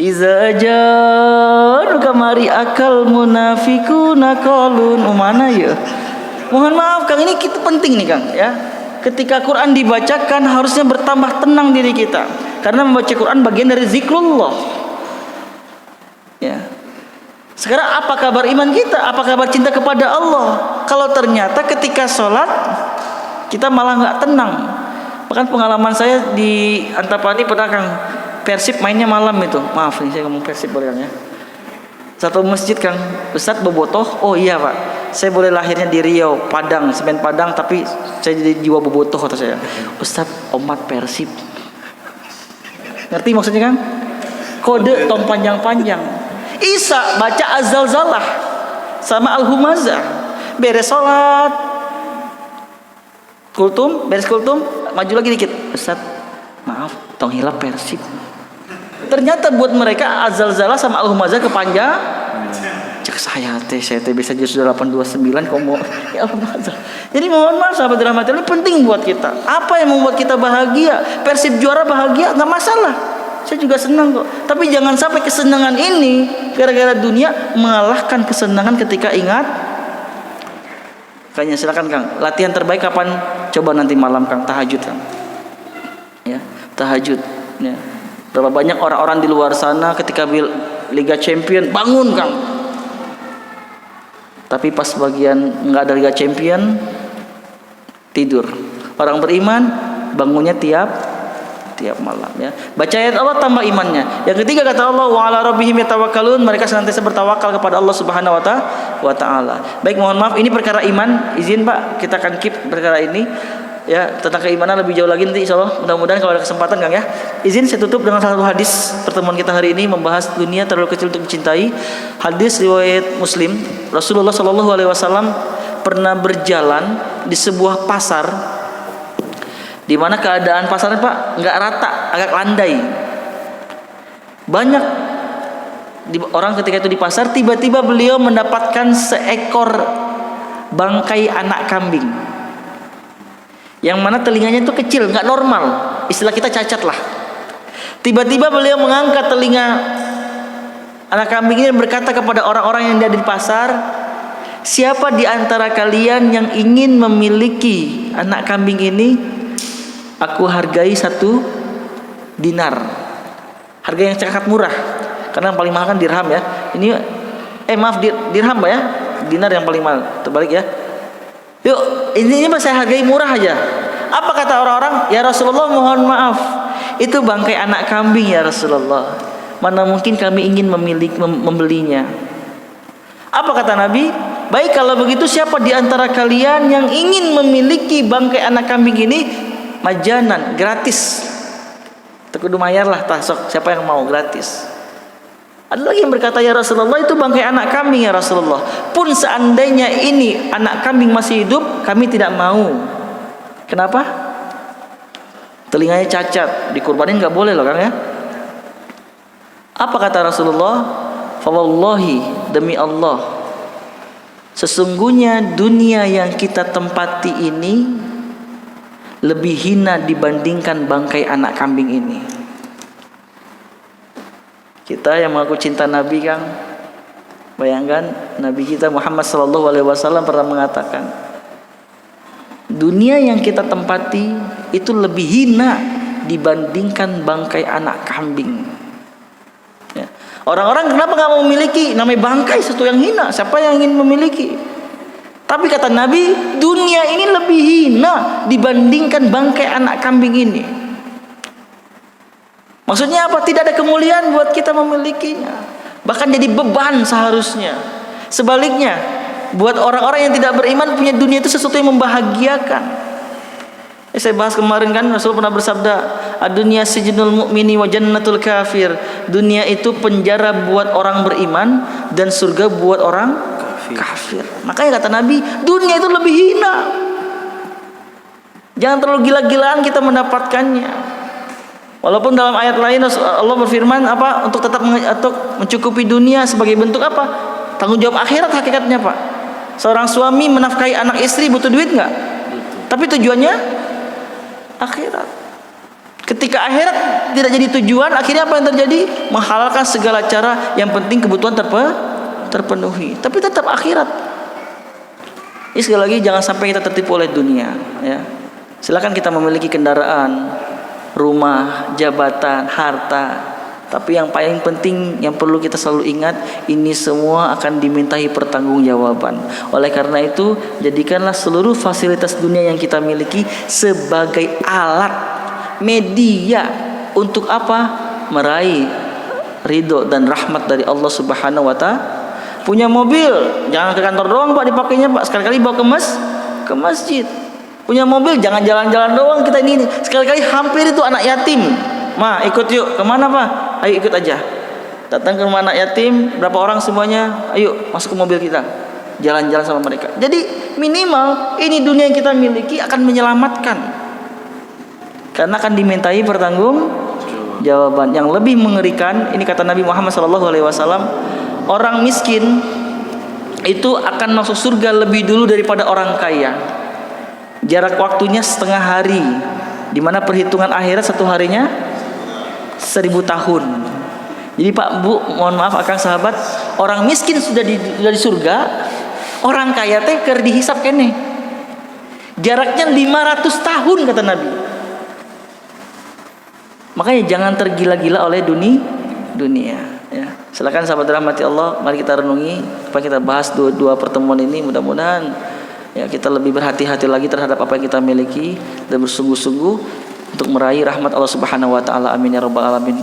Iza jaa kamari akal munafiquna qalun. Mana ya? Mohon maaf Kang, ini kita penting nih Kang ya. Ketika Quran dibacakan harusnya bertambah tenang diri kita, karena membaca Quran bagian dari zikrullah. Ya. Sekarang apa kabar iman kita? Apa kabar cinta kepada Allah? Kalau ternyata ketika sholat kita malah nggak tenang. Bahkan pengalaman saya di Antapani pernah Kang, Persib mainnya malam itu. Maaf nih saya ngomong Persib boleh Kang ya. Satu masjid Kang, Ustadz bobotoh. Oh iya Pak, saya boleh lahirnya di Riau, Padang, semen Padang, tapi saya jadi jiwa bobotoh kata saya. Ustadz umat Persib. Ngerti maksudnya Kang? Kode tong panjang-panjang. Isa baca Az-Zalzalah sama Al-Humazah. Beres sholat, beres kultum, maju lagi dikit. Ustadz, maaf, tong hilap Persib. Ternyata buat mereka Az-Zalzalah sama Al-Humazah kepanjang. Cek saya teh bisa jadi sudah 829 komo. Ya Allah. Jadi mohon maaf sahabat rahmat Allah, penting buat kita. Apa yang membuat kita bahagia? Persib juara bahagia, nggak masalah. Saya juga senang kok. Tapi jangan sampai kesenangan ini gara-gara dunia mengalahkan kesenangan ketika ingat. Kayaknya silakan Kang. Latihan terbaik kapan? Coba nanti malam Kang, tahajud Kang. Ya, tahajud. Ya. Berapa banyak orang-orang di luar sana ketika Liga Champion bangun Kang, tapi pas bagian nggak ada Liga Champion tidur. Orang beriman bangunnya tiap malam ya. Baca ayat Allah tambah imannya. Yang ketiga kata Allah, wa ala rabbihim yatawakkalun, mereka senantiasa bertawakal kepada Allah Subhanahu wa taala. Baik, mohon maaf ini perkara iman, izin Pak kita akan keep perkara ini. ya tentang keimanan lebih jauh lagi nanti insyaallah. Mudah-mudahan kalau ada kesempatan Kang ya. Izin saya tutup dengan salah satu hadis pertemuan kita hari ini membahas dunia terlalu kecil untuk dicintai. Hadis riwayat Muslim. Rasulullah Shallallahu alaihi wasallam pernah berjalan di sebuah pasar di mana keadaan pasarnya Pak nggak rata, agak landai. Banyak orang ketika itu di pasar, tiba-tiba beliau mendapatkan seekor bangkai anak kambing yang mana telinganya itu kecil, nggak normal, istilah kita cacat lah. Tiba-tiba beliau mengangkat telinga anak kambing ini dan berkata kepada orang-orang yang ada di pasar, siapa di antara kalian yang ingin memiliki anak kambing ini? Aku hargai 1 dinar, harga yang sangat murah. Karena yang paling mahal kan dirham ya. Ini maaf dirham Pak ya. Dinar yang paling mahal. Terbalik ya. Yuk, ini saya hargai murah aja. Apa kata orang-orang? Ya Rasulullah, mohon maaf. Itu bangkai anak kambing ya Rasulullah. Mana mungkin kami ingin membelinya. Apa kata Nabi? Baik kalau begitu siapa di antara kalian yang ingin memiliki bangkai anak kambing ini? Majanan, gratis. Tekudu mayar lah tasok. Siapa yang mau gratis? Ada lagi yang berkata, ya Rasulullah itu bangkai anak kambing ya Rasulullah. Pun seandainya ini anak kambing masih hidup, kami tidak mau. Kenapa? Telinganya cacat, dikurbanin nggak boleh loh Kang ya. Apa kata Rasulullah? Fawallahi, demi Allah, sesungguhnya dunia yang kita tempati ini lebih hina dibandingkan bangkai anak kambing ini. Kita yang mengaku cinta Nabi Kang, bayangkan Nabi kita Muhammad SAW pernah mengatakan, dunia yang kita tempati itu lebih hina dibandingkan bangkai anak kambing. Ya. Orang-orang kenapa nggak mau memiliki? Namanya bangkai sesuatu yang hina. Siapa yang ingin memiliki? Tapi kata Nabi, dunia ini lebih hina dibandingkan bangkai anak kambing ini. Maksudnya apa? Tidak ada kemuliaan buat kita memilikinya. Bahkan jadi beban seharusnya. Sebaliknya, buat orang-orang yang tidak beriman punya dunia itu sesuatu yang membahagiakan. Saya bahas kemarin kan Rasul pernah bersabda, "Ad-dunya sijnul mu'mini wa jannatul kafir." Dunia itu penjara buat orang beriman dan surga buat orang kafir. Makanya kata Nabi, dunia itu lebih hina. Jangan terlalu gila-gilaan kita mendapatkannya. Walaupun dalam ayat lain Allah berfirman apa? Untuk tetap mencukupi dunia sebagai bentuk apa? Tanggung jawab akhirat hakikatnya Pak. Seorang suami menafkahi anak istri butuh duit nggak? Tapi tujuannya akhirat. Ketika akhirat tidak jadi tujuan, akhirnya apa yang terjadi? Menghalalkan segala cara, yang penting kebutuhan terpenuhi. Tapi tetap akhirat. Ini sekali lagi jangan sampai kita tertipu oleh dunia. Ya. Silakan kita memiliki kendaraan, rumah, jabatan, harta. Tapi yang paling penting yang perlu kita selalu ingat, ini semua akan dimintai pertanggungjawaban. Oleh karena itu, jadikanlah seluruh fasilitas dunia yang kita miliki sebagai alat media untuk apa? Meraih ridho dan rahmat dari Allah Subhanahu wa Ta'ala. Punya mobil, jangan ke kantor doang Pak dipakainya Pak, sekali-kali bawa ke masjid. Punya mobil jangan jalan-jalan doang kita ini. Sekali-kali hampir itu anak yatim. Ma, ikut yuk. Kemana Pak? Ayo ikut aja. Datang ke rumah anak yatim, berapa orang semuanya? Ayo masuk ke mobil kita. Jalan-jalan sama mereka. Jadi minimal ini dunia yang kita miliki akan menyelamatkan. Karena akan dimintai pertanggungjawaban. Yang lebih mengerikan, ini kata Nabi Muhammad SAW, orang miskin itu akan masuk surga lebih dulu daripada orang kaya. Jarak waktunya setengah hari, di mana perhitungan akhirat satu harinya 1000 tahun. Jadi Pak Bu, mohon maaf akang sahabat, orang miskin sudah di surga, orang kaya teh keur dihisap kene. Jaraknya 500 tahun kata Nabi. Makanya jangan tergila-gila oleh dunia. Ya. Silakan sahabat rahmati Allah, mari kita renungi apa yang kita bahas dua pertemuan ini. Mudah-mudahan ya kita lebih berhati-hati lagi terhadap apa yang kita miliki dan bersungguh-sungguh untuk meraih rahmat Allah Subhanahu wa Ta'ala. Amin ya rabbal alamin.